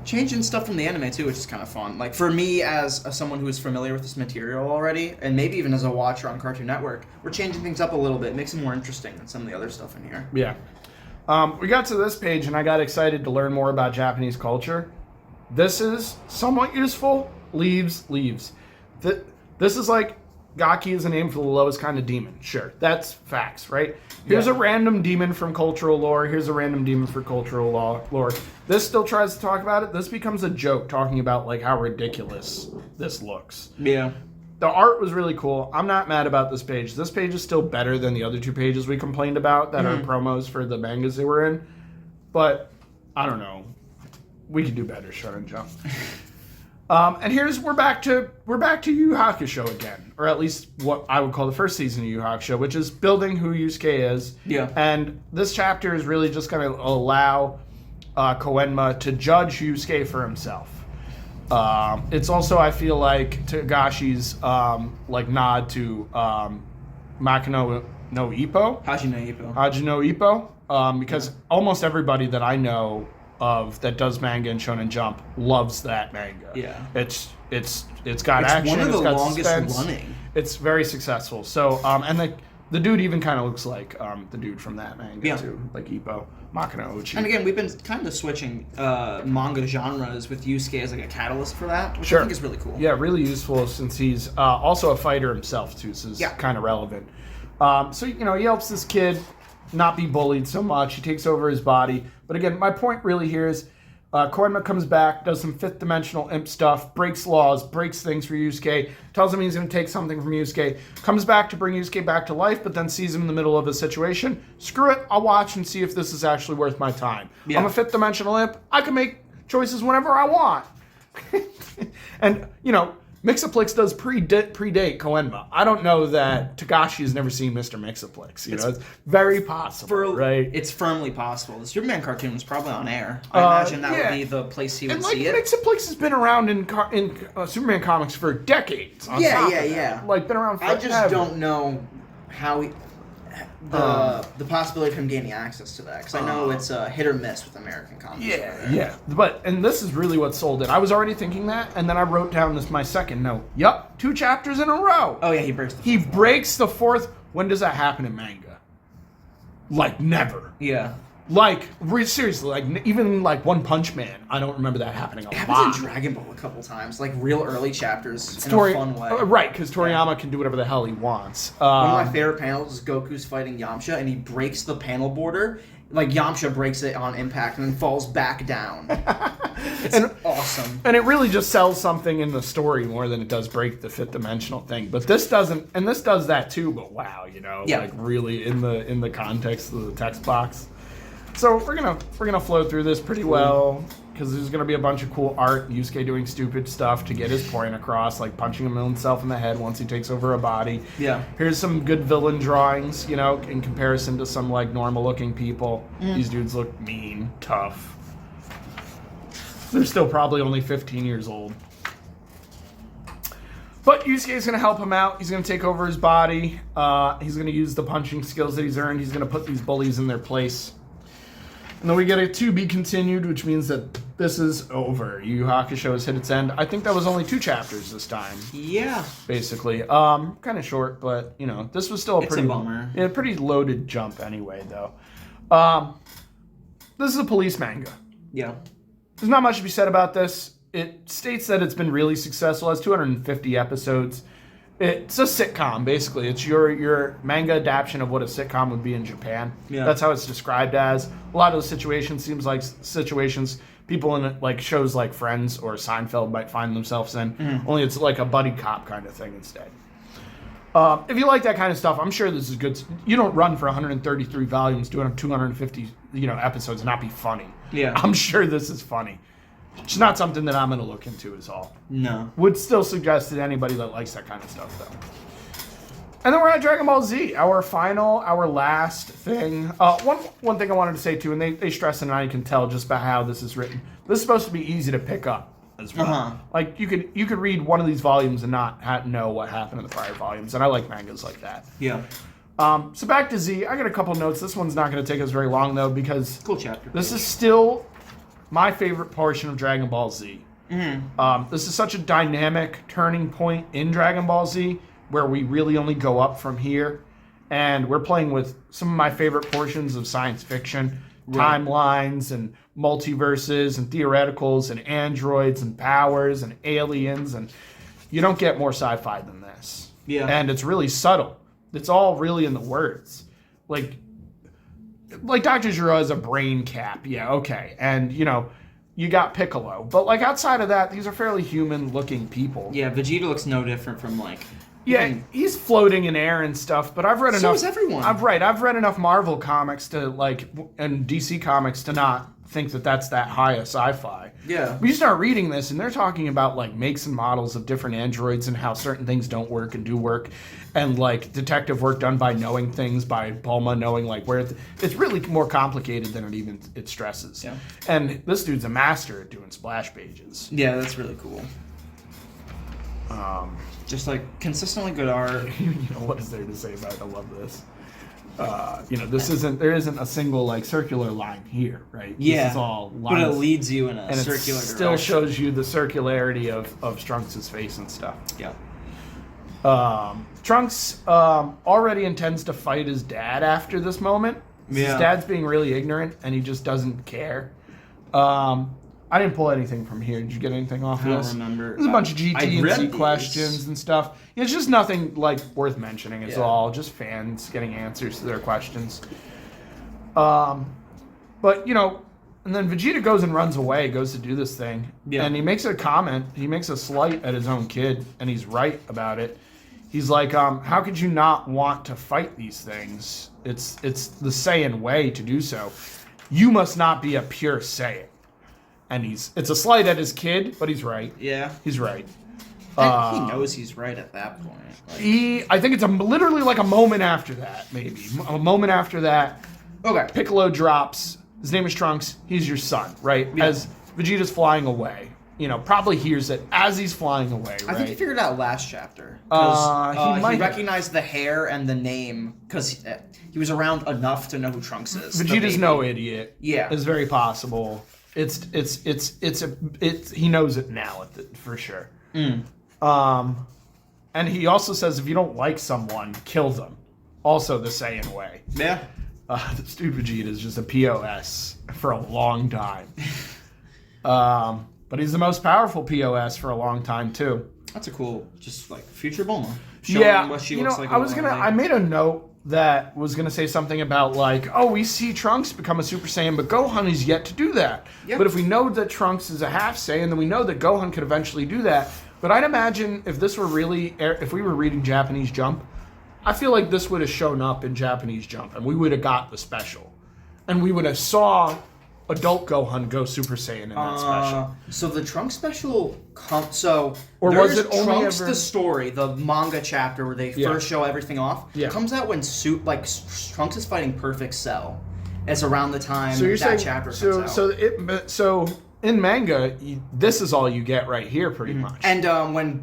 changing stuff from the anime too, which is kind of fun. Like for me, as someone who is familiar with this material already, and maybe even as a watcher on Cartoon Network, we're changing things up a little bit. It makes it more interesting than some of the other stuff in here. Yeah. We got to this page, and I got excited to learn more about Japanese culture. This is somewhat useful. Leaves. This is like Gaki is a name for the lowest kind of demon. Sure, that's facts, right? Here's a random demon from cultural lore. Here's a random demon for cultural lore. This still tries to talk about it. This becomes a joke talking about like how ridiculous this looks. Yeah. The art was really cool. I'm not mad about this page. This page is still better than the other two pages we complained about that are promos for the mangas they were in. But I don't know. we could do better, Shonen Jump. And we're back to Yu Yu Hakusho again, or at least what I would call the first season of Yu Yu Hakusho, which is building who Yusuke is. Yeah. And this chapter is really just going to allow Koenma to judge Yusuke for himself. It's also, I feel like, Togashi's nod to Makino no Ippo. Haji no Ippo. Because almost everybody that I know of that does manga and Shonen Jump loves that manga. Yeah. It's got action. It's one of the longest suspense. running. It's very successful. So and the dude even kind of looks like the dude from that manga too, like Ippo, Makino Uchi. And again, we've been kind of switching manga genres with Yusuke as like a catalyst for that, which Sure. I think is really cool. Yeah, really useful since he's also a fighter himself too, so it's kind of relevant. So he helps this kid not be bullied so much. He takes over his body. But again, my point really here is Koenma comes back, does some fifth dimensional imp stuff, breaks laws, breaks things for Yusuke, tells him he's going to take something from Yusuke, comes back to bring Yusuke back to life, but then sees him in the middle of a situation. Screw it, I'll watch and see if this is actually worth my time. Yeah. I'm a fifth dimensional imp. I can make choices whenever I want. And, Mixoplex does predate Koenma. I don't know that Togashi has never seen Mr. Mixoplex. It's very possible, right? It's firmly possible. The Superman cartoon was probably on air. I imagine that would be the place he would see it. Mixoplex has been around in Superman comics for decades. Yeah. Like, been around forever. I just don't know how the possibility of him gaining access to that, because I know it's a hit or miss with American comics. Yeah. And this is really what sold it. I was already thinking that, and then I wrote down my second note. Yup, 2 chapters in a row. Oh yeah, he breaks the fourth. When does that happen in manga? Like, never. Yeah. Like, seriously, even One Punch Man, I don't remember that happening a lot. It happens in Dragon Ball a couple times, like real early chapters in a fun way. Right, because Toriyama can do whatever the hell he wants. One of my favorite panels is Goku's fighting Yamcha, and he breaks the panel border. Like, Yamcha breaks it on impact and then falls back down. It's awesome. And it really just sells something in the story more than it does break the fifth dimensional thing. But this doesn't, and this does that too, but wow, like really in the context of the text box. So we're gonna flow through this pretty well, because there's gonna be a bunch of cool art. Yusuke doing stupid stuff to get his point across, like punching himself in the head once he takes over a body. Yeah. Here's some good villain drawings, in comparison to some normal looking people. These dudes look mean, tough. They're still probably only 15 years old. But Yusuke's going to help him out. He's going to take over his body. He's going to use the punching skills that he's earned. He's going to put these bullies in their place. And then we get a to be continued, which means that this is over. Yu Yu Hakusho has hit its end. I think that was only 2 chapters this time. Yeah. Basically. Kind of short, but, this was still a bummer. Yeah, pretty loaded jump anyway, though. This is a police manga. Yeah. There's not much to be said about this. It states that it's been really successful. It has 250 episodes. It's a sitcom, basically. It's your manga adaptation of what a sitcom would be in Japan. Yeah. That's how it's described as. A lot of the situations seems like situations people in shows like Friends or Seinfeld might find themselves in. Only it's like a buddy cop kind of thing instead. If you like that kind of stuff, I'm sure this is good. You don't run for 133 volumes doing 250 episodes and not be funny. Yeah. I'm sure this is funny. It's not something that I'm going to look into is all. No. Would still suggest it to anybody that likes that kind of stuff, though. And then we're at Dragon Ball Z, our last thing. One thing I wanted to say, too, and they stress it, and I can tell just by how this is written. This is supposed to be easy to pick up as well. Uh-huh. Like, you could read one of these volumes and not know what happened in the prior volumes, and I like mangas like that. Yeah. So back to Z, I got a couple notes. This one's not going to take us very long, though, because cool chapter. This is still my favorite portion of Dragon Ball Z. This is such a dynamic turning point in Dragon Ball Z where we really only go up from here. And we're playing with some of my favorite portions of science fiction, timelines and multiverses and theoreticals and androids and powers and aliens. And you don't get more sci-fi than this. Yeah. And it's really subtle. It's all really in the words. Like Dr. Giro has a brain cap. Yeah, okay. And, you got Piccolo. But, outside of that, these are fairly human-looking people. Yeah, Vegeta looks no different from, Yeah, he's floating in air and stuff, but I've read enough... So is everyone. I've read enough Marvel comics to, and DC comics to not think that that's that high of sci-fi. Yeah. But you start reading this, and they're talking about like makes and models of different androids and how certain things don't work and do work, and like detective work done by knowing things, by Bulma knowing like where it's really more complicated than it stresses. Yeah. And this dude's a master at doing splash pages. Yeah, that's really cool. Just like consistently good art. You know, what is there to say about it? I love this. You know, there isn't a single like circular line here, right? Yeah, this is all lines, but it leads you in a and circular it still direction. shows you the circularity of Trunks' face and stuff. Yeah. Trunks already intends to fight his dad after this moment. His dad's being really ignorant, and he just doesn't care. I didn't pull anything from here. Did you get anything off of this? I don't remember. There's a bunch of GT and C these. questions and stuff. It's just nothing like worth mentioning. It's Yeah. all just fans getting answers to their questions. But you know, and then Vegeta goes and runs away, goes to do this thing, and he makes a comment. He makes a slight at his own kid, and he's right about it. He's like, how could you not want to fight these things? It's the Saiyan way to do so. You must not be a pure Saiyan. And it's a slight at his kid, but he's right. Yeah. He's right. And he knows he's right at that point. Like, I think it's literally like a moment after that, maybe. A moment after that, okay. Piccolo drops. His name is Trunks. He's your son, right? Yeah. As Vegeta's flying away. You know, probably hears it as he's flying away, right? I think he figured it out last chapter. He he recognized the hair and the name because he was around enough to know who Trunks is. Vegeta's no idiot. Yeah. It's very possible. He knows it now for sure. And he also says if you don't like someone, kill them. Also the Saiyan way. Yeah. This dude Vegeta is just a POS for a long time. But he's the most powerful POS for a long time too. That's a cool, just like future Bulma. Showing what she looks like. I made a note that was gonna say something about like, oh, we see Trunks become a Super Saiyan, but Gohan is yet to do that. Yep. But if we know that Trunks is a half Saiyan, then we know that Gohan could eventually do that. But I'd imagine if we were reading Japanese Jump, I feel like this would have shown up in Japanese Jump, and we would have got the special, and we would have saw adult Gohan go Super Saiyan in that special. So the Trunks special Or was it only Trunks ever... the story, the manga chapter where they first show everything off? Yeah. Comes out when Trunks is fighting Perfect Cell. It's around the time chapter comes out. So in manga, this is all you get right here, pretty much. And when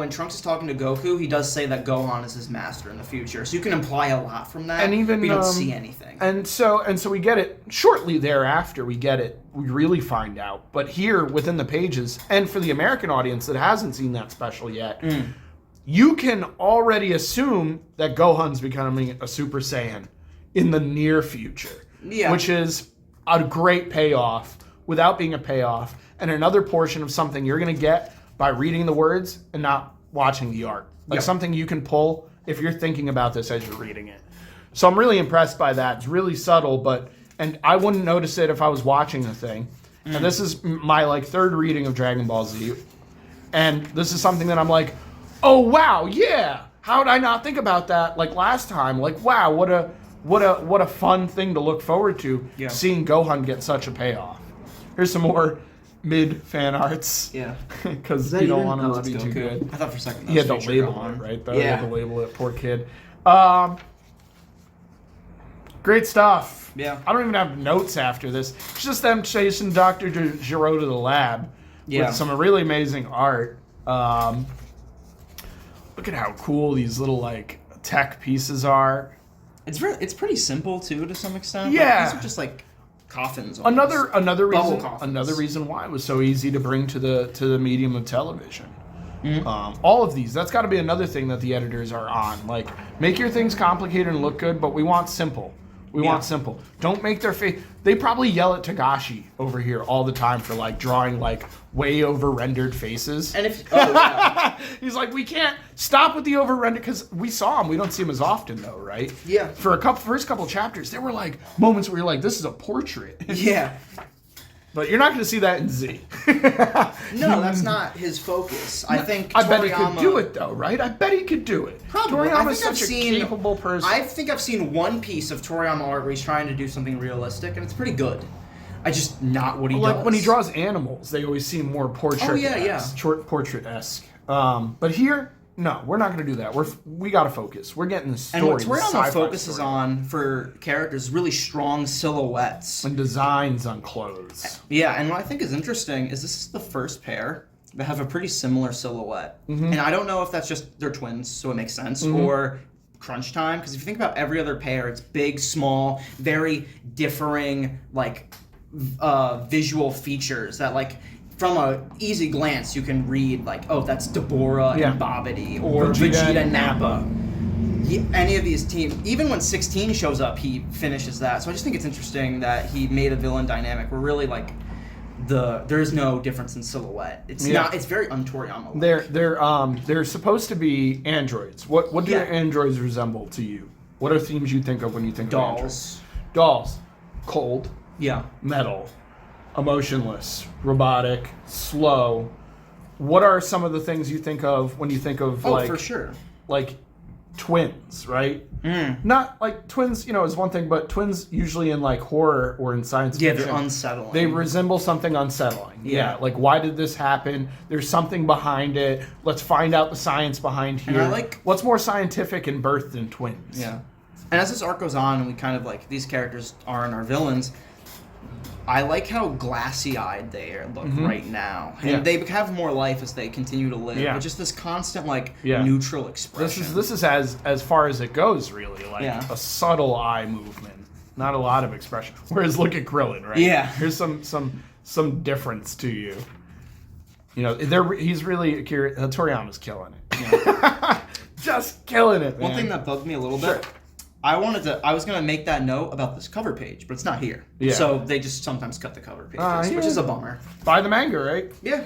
Trunks is talking to Goku, he does say that Gohan is his master in the future. So you can imply a lot from that. And even we don't see anything. And so we get it shortly thereafter. We get it. We really find out. But here within the pages, and for the American audience that hasn't seen that special yet, you can already assume that Gohan's becoming a Super Saiyan in the near future. Yeah. Which is a great payoff without being a payoff, and another portion of something you're going to get by reading the words and not watching the art. Like something you can pull if you're thinking about this as you're reading it. So I'm really impressed by that. It's really subtle, and I wouldn't notice it if I was watching the thing. And this is my third reading of Dragon Ball Z, and this is something that I'm like, oh wow, yeah. How did I not think about that last time? Wow, what a fun thing to look forward to. Yeah. Seeing Gohan get such a payoff. Here's some more mid fan arts. Yeah. Because you don't want them to be too good. I thought for a second that He had was to future label Gohan. it, right? Yeah. He had to label it, poor kid. Great stuff. Yeah. I don't even have notes after this. It's just them chasing Dr. Giro to the lab with some really amazing art. Look at how cool these little tech pieces are. It's pretty simple too to some extent. Yeah. These are just coffins. Almost. Another reason why it was so easy to bring to the medium of television. All of these, that's got to be another thing that the editors are on. Make your things complicated and look good, but we want simple. We want simple. Don't make their face. They probably yell at Tagashi over here all the time for drawing way over rendered faces. And if he's like, we can't stop with the over render because we saw him. We don't see him as often though, right? Yeah. For first couple chapters, there were moments where you're like, this is a portrait. Yeah. But you're not going to see that in Z. No, that's not his focus. I think I bet he could do it though, right? I bet he could do it. Probably. Toriyama's such a capable person. I think I've seen one piece of Toriyama art where he's trying to do something realistic, and it's pretty good. I just not what he like does. when he draws animals, they always seem more portrait-esque. But here, no, we're not going to do that. We got to focus. We're getting the story. And what Toriyama focuses on for characters is really strong silhouettes and designs on clothes. Yeah, and what I think is interesting is this is the first pair that have a pretty similar silhouette. And I don't know if that's just they're twins, so it makes sense, or crunch time, because if you think about every other pair, it's big, small, very differing, like, visual features that, like, from a easy glance, you can read, like, oh, that's Deborah and Babidi, or Vegeta and Nappa. Any of these teams, even when 16 shows up, he finishes that. So I just think it's interesting that he made a villain dynamic where really, like, there is no difference in silhouette. It's not. It's very un-Toriyama. They're supposed to be androids. What do the androids resemble to you? What are themes you think of when you think of androids? Dolls. Cold. Yeah. Metal. Emotionless. Robotic. Slow. What are some of the things you think of when you think of for sure. Like twins, right? Not like twins, is one thing, but twins usually in like horror or in science fiction. Yeah, they're unsettling. They resemble something unsettling. Yeah. Like why did this happen? There's something behind it. Let's find out the science behind here. And I like what's more scientific in birth than twins. Yeah. And as this arc goes on and we kind of like these characters aren't our villains, I like how glassy-eyed they look right now. And they have more life as they continue to live. But just this constant, neutral expression. This is as far as it goes, really. Like, a subtle eye movement. Not a lot of expression. Whereas, look at Krillin, right? Yeah. Here's some difference to you. He's really... Toriyama's killing it. Just killing it, man. One thing that bugged me a little bit... I was going to make that note about this cover page, but it's not here. Yeah. So they just sometimes cut the cover pages, which is a bummer. Buy the manga, right? Yeah.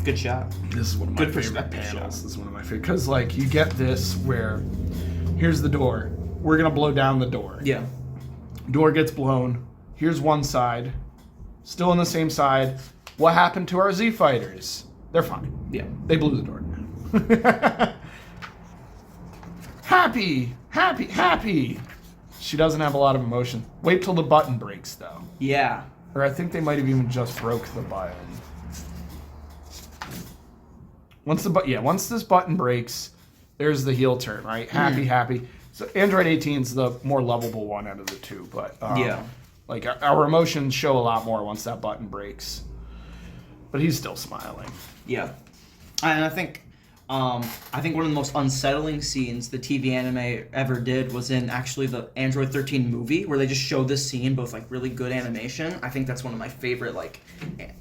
Good shot. This is one of my favorite panels. This is one of my favorite. Because, you get this where, here's the door. We're going to blow down the door. Yeah. Door gets blown. Here's one side. Still on the same side. What happened to our Z fighters? They're fine. Yeah. They blew the door. Happy. She doesn't have a lot of emotion. Wait till the button breaks, though. Yeah. Or I think they might have even just broke the button. Once this button breaks, there's the heel turn, right? Happy. So Android 18 is the more lovable one out of the two, but our emotions show a lot more once that button breaks. But he's still smiling. Yeah. And I think one of the most unsettling scenes the TV anime ever did was in actually the Android 13 movie, where they just showed this scene, both really good animation. I think that's one of my favorite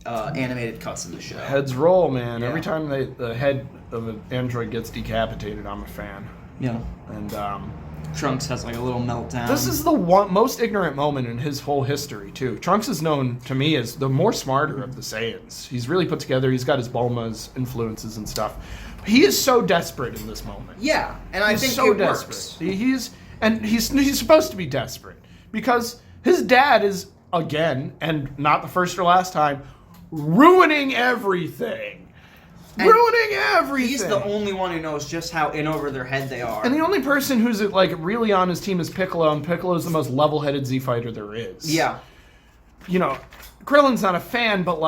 animated cuts in the show. Heads roll, man. Yeah. Every time the head of an android gets decapitated, I'm a fan. Yeah. And Trunks has a little meltdown. This is the most ignorant moment in his whole history, too. Trunks is known to me as the more smarter of the Saiyans. He's really put together. He's got his Bulma's influences and stuff. He is so desperate in this moment. Yeah, and I think so it desperate. Works. He's supposed to be desperate because his dad is, again, and not the first or last time, ruining everything. He's the only one who knows just how in over their head they are. And the only person who's really on his team is Piccolo, and Piccolo's the most level-headed Z fighter there is. Yeah. Krillin's not a fan, but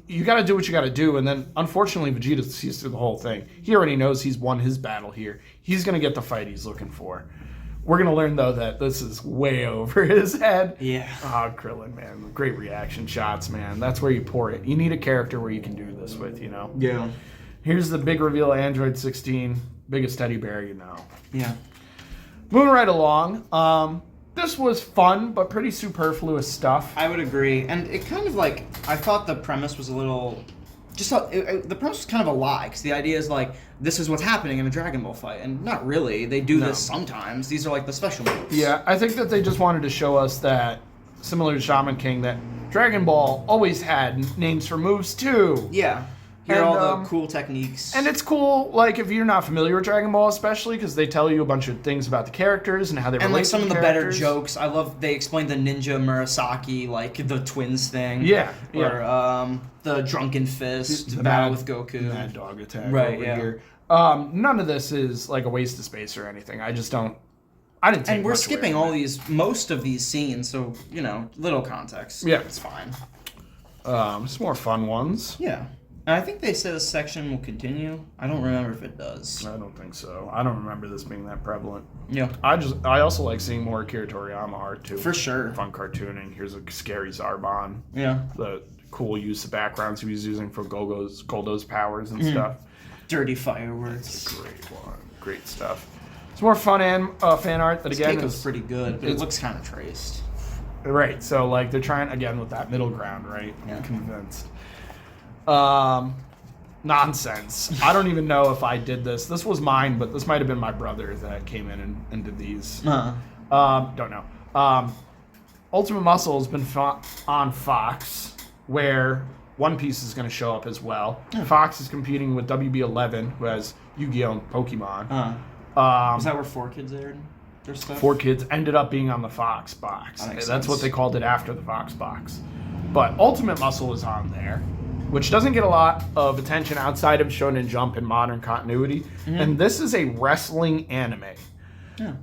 you got to do what you got to do, and then unfortunately Vegeta sees through the whole thing. He already knows he's won his battle here. He's going to get the fight he's looking for. We're going to learn, though, that this is way over his head. Yeah. Oh, Krillin, man. Great reaction shots, man. That's where you pour it. You need a character where you can do this with, Yeah. Here's the big reveal of Android 16. Biggest teddy bear you know. Yeah. Moving right along. This was fun, but pretty superfluous stuff. I would agree. And it kind of I thought the premise was a little... the premise was kind of a lie, because the idea is this is what's happening in a Dragon Ball fight, and not really. They do this sometimes. These are the special moves. Yeah, I think that they just wanted to show us that, similar to Shaman King, that Dragon Ball always had names for moves too. Yeah. Here are all the cool techniques. And it's cool, if you're not familiar with Dragon Ball, especially, because they tell you a bunch of things about the characters and how they relate to the some of the better jokes. I love they explained the ninja Murasaki, the twins thing. Yeah. Or the drunken fist, the battle with Goku. Mad dog attack right, over here. None of this is a waste of space or anything. I just don't I didn't take And we're much skipping away from most of these scenes, so, little context. Yeah. It's fine. some more fun ones. Yeah. And I think they said this section will continue. I don't remember if it does. I don't think so. I don't remember this being that prevalent. Yeah. I also like seeing more Akira Toriyama art too. For sure. Fun cartooning. Here's a scary Zarbon. Yeah. The cool use of backgrounds he was using for Goldo's powers and stuff. Dirty fireworks. It's a great one. Great stuff. It's more fun and fan art that again Keiko's is pretty good, but it looks kind of traced. right. So like they're trying again with that middle ground, right? Yeah. I'm convinced. Nonsense. I don't even know if I did this. This was mine, but this might have been my brother that came in and did these. Don't know. Ultimate Muscle has been on Fox, where One Piece is going to show up as well. Fox is competing with WB11, who has Yu-Gi-Oh! And Pokemon. Is that where 4Kids aired their stuff? 4Kids ended up being on the Fox box. That makes That's sense. what they called it after the Fox box. But Ultimate Muscle is on there, which doesn't get a lot of attention outside of Shonen Jump and modern continuity. And this is a wrestling anime. Yeah.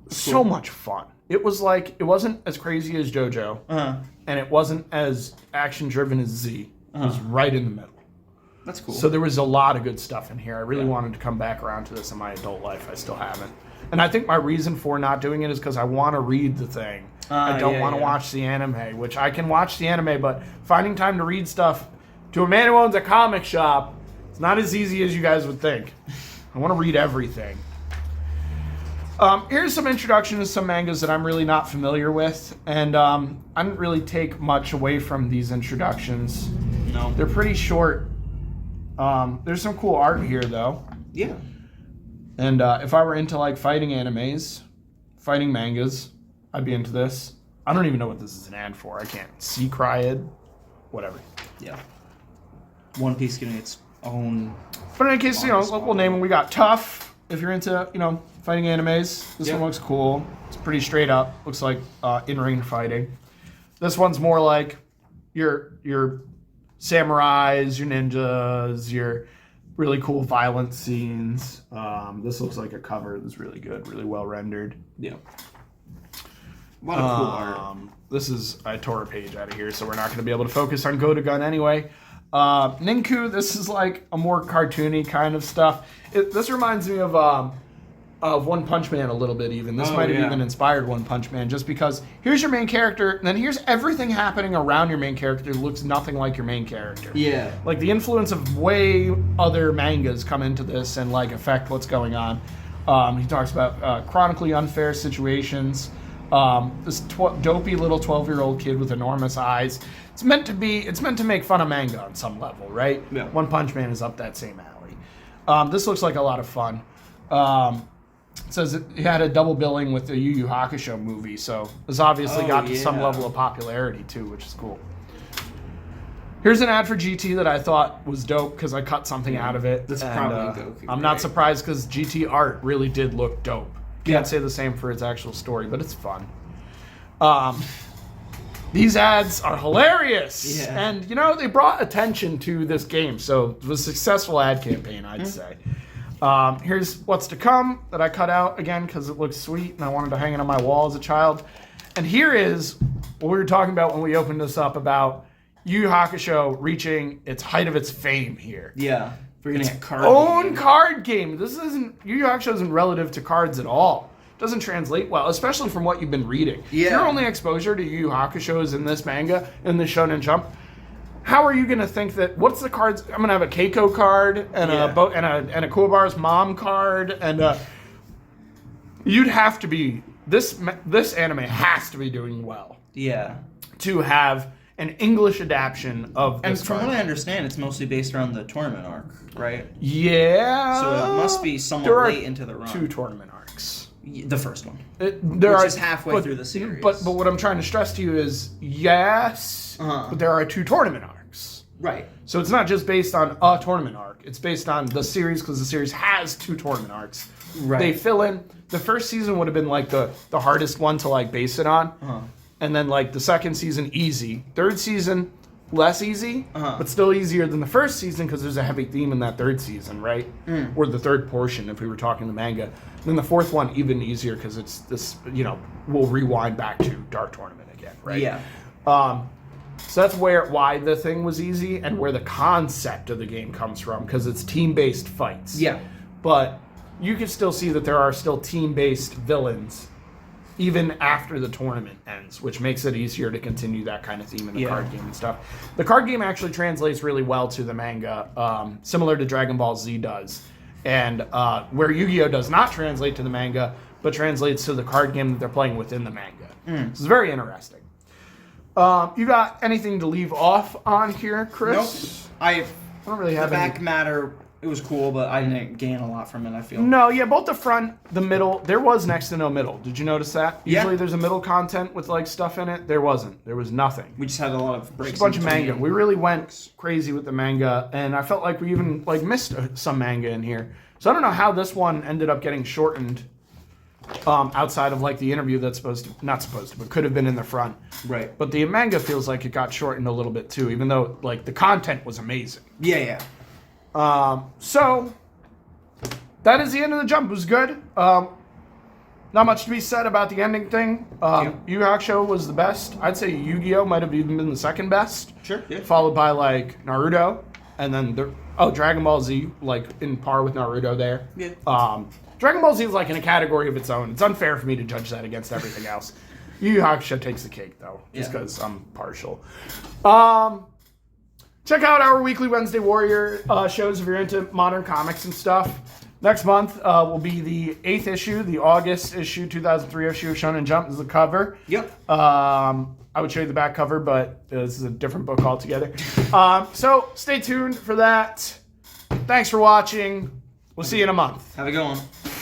So much fun. It wasn't as crazy as JoJo, and it wasn't as action-driven as Z. It was right in the middle. That's cool. So there was a lot of good stuff in here. I really wanted to come back around to this in my adult life. I still haven't. And I think my reason for not doing it is because I want to read the thing. I don't want to watch the anime, which I can watch the anime, but finding time to read stuff to a man who owns a comic shop, it's not as easy as you guys would think. I want to read everything. Here's some introduction to some mangas that I'm really not familiar with, and I didn't really take much away from these introductions. No. They're pretty short. There's some cool art here, though. Yeah. And if I were into like fighting animes, fighting mangas, I'd be into this. I don't even know what this is an ad for. I can't see Cryad, whatever. Yeah. One Piece getting its own. But in any case, we'll name them. We got Tough. If you're into, fighting animes, this one looks cool. It's pretty straight up. Looks like in-ring fighting. This one's more like your samurais, your ninjas, your really cool violent scenes. This looks like a cover that's really good, really well rendered. Yeah. A lot of cool art. I tore a page out of here, so we're not going to be able to focus on Go-To-Gun anyway. Ninku, this is like a more cartoony kind of stuff. This reminds me of One Punch Man a little bit even. This might have even inspired One Punch Man, just because here's your main character, and then here's everything happening around your main character that looks nothing like your main character. Yeah. Like the influence of way other mangas come into this and like affect what's going on. He talks about chronically unfair situations. This dopey little 12-year-old kid with enormous eyes. It's meant to make fun of manga on some level, right? Yeah. One Punch Man is up that same alley. This looks like a lot of fun. It says it had a double billing with the YuYu Hakusho movie, so this obviously got to some level of popularity too, which is cool. Here's an ad for GT that I thought was dope because I cut something out of it. That's probably Goku. I'm not surprised because GT art really did look dope. Can't say the same for its actual story, but it's fun. These ads are hilarious. Yeah. And, they brought attention to this game, so it was a successful ad campaign, I'd say. Here's what's to come that I cut out, again, because it looks sweet, and I wanted to hang it on my wall as a child. And here is what we were talking about when we opened this up about Yu Yu Hakusho reaching its height of its fame here. Yeah. We're getting a card Own card game. This isn't Yu Yu Hakusho isn't relative to cards at all. Doesn't translate well, especially from what you've been reading. Yeah. If your only exposure to Yu Yu Hakusho is in this manga, in the Shonen Jump, how are you going to think that? What's the cards? I'm going to have a Keiko card and a Kuwabara's mom card, and you'd have to be this anime has to be doing well. Yeah. To have an English adaptation of this. And from what I understand, it's mostly based around the tournament arc, right? Yeah. So it must be somewhat late into the run. 2 tournament arcs. The first one. Which is halfway through the series. But what I'm trying to stress to you is, yes, but there are 2 tournament arcs. Right. So it's not just based on a tournament arc. It's based on the series because the series has 2 tournament arcs. Right. They fill in. The first season would have been like the hardest one to like base it on. And then like the second season, easy. Third season, less easy, but still easier than the first season because there's a heavy theme in that third season, right? Or the third portion, if we were talking the manga. Then the fourth one, even easier because it's this, we'll rewind back to Dark Tournament again, right? Yeah. So that's why the thing was easy and where the concept of the game comes from because it's team-based fights. Yeah. But you can still see that there are still team-based villains even after the tournament ends, which makes it easier to continue that kind of theme in the card game and stuff. The card game actually translates really well to the manga, similar to Dragon Ball Z does. And where Yu-Gi-Oh! Does not translate to the manga, but translates to the card game that they're playing within the manga. This is very interesting. You got anything to leave off on here, Chris? Nope. I don't really have the back matter. It was cool, but I didn't gain a lot from it, I feel. No, yeah, both the front, the middle, there was next to no middle. Did you notice that? Yeah. Usually there's a middle content with like stuff in it. There wasn't. There was nothing. We just had a lot of breaks. Just a bunch of manga. We really went crazy with the manga, and I felt like we even like missed some manga in here. So I don't know how this one ended up getting shortened outside of like the interview that's not supposed to, but could have been in the front. Right. But the manga feels like it got shortened a little bit too, even though like the content was amazing. Yeah. So that is the end of the jump. It was good. Not much to be said about the ending thing. Yu Hakusho was the best. I'd say Yu-Gi-Oh! Might have even been the second best. Sure. Yeah. Followed by like Naruto, and then Dragon Ball Z, like in par with Naruto there. Yeah. Dragon Ball Z is like in a category of its own. It's unfair for me to judge that against everything else. Yu Yu Hakusho takes the cake though, just because I'm partial. Check out our weekly Wednesday Warrior shows if you're into modern comics and stuff. Next month will be the 8th issue, the August issue, 2003 issue of Shonen Jump. This is the cover. Yep. I would show you the back cover, but this is a different book altogether. So stay tuned for that. Thanks for watching. We'll see you in a month. Have a good one.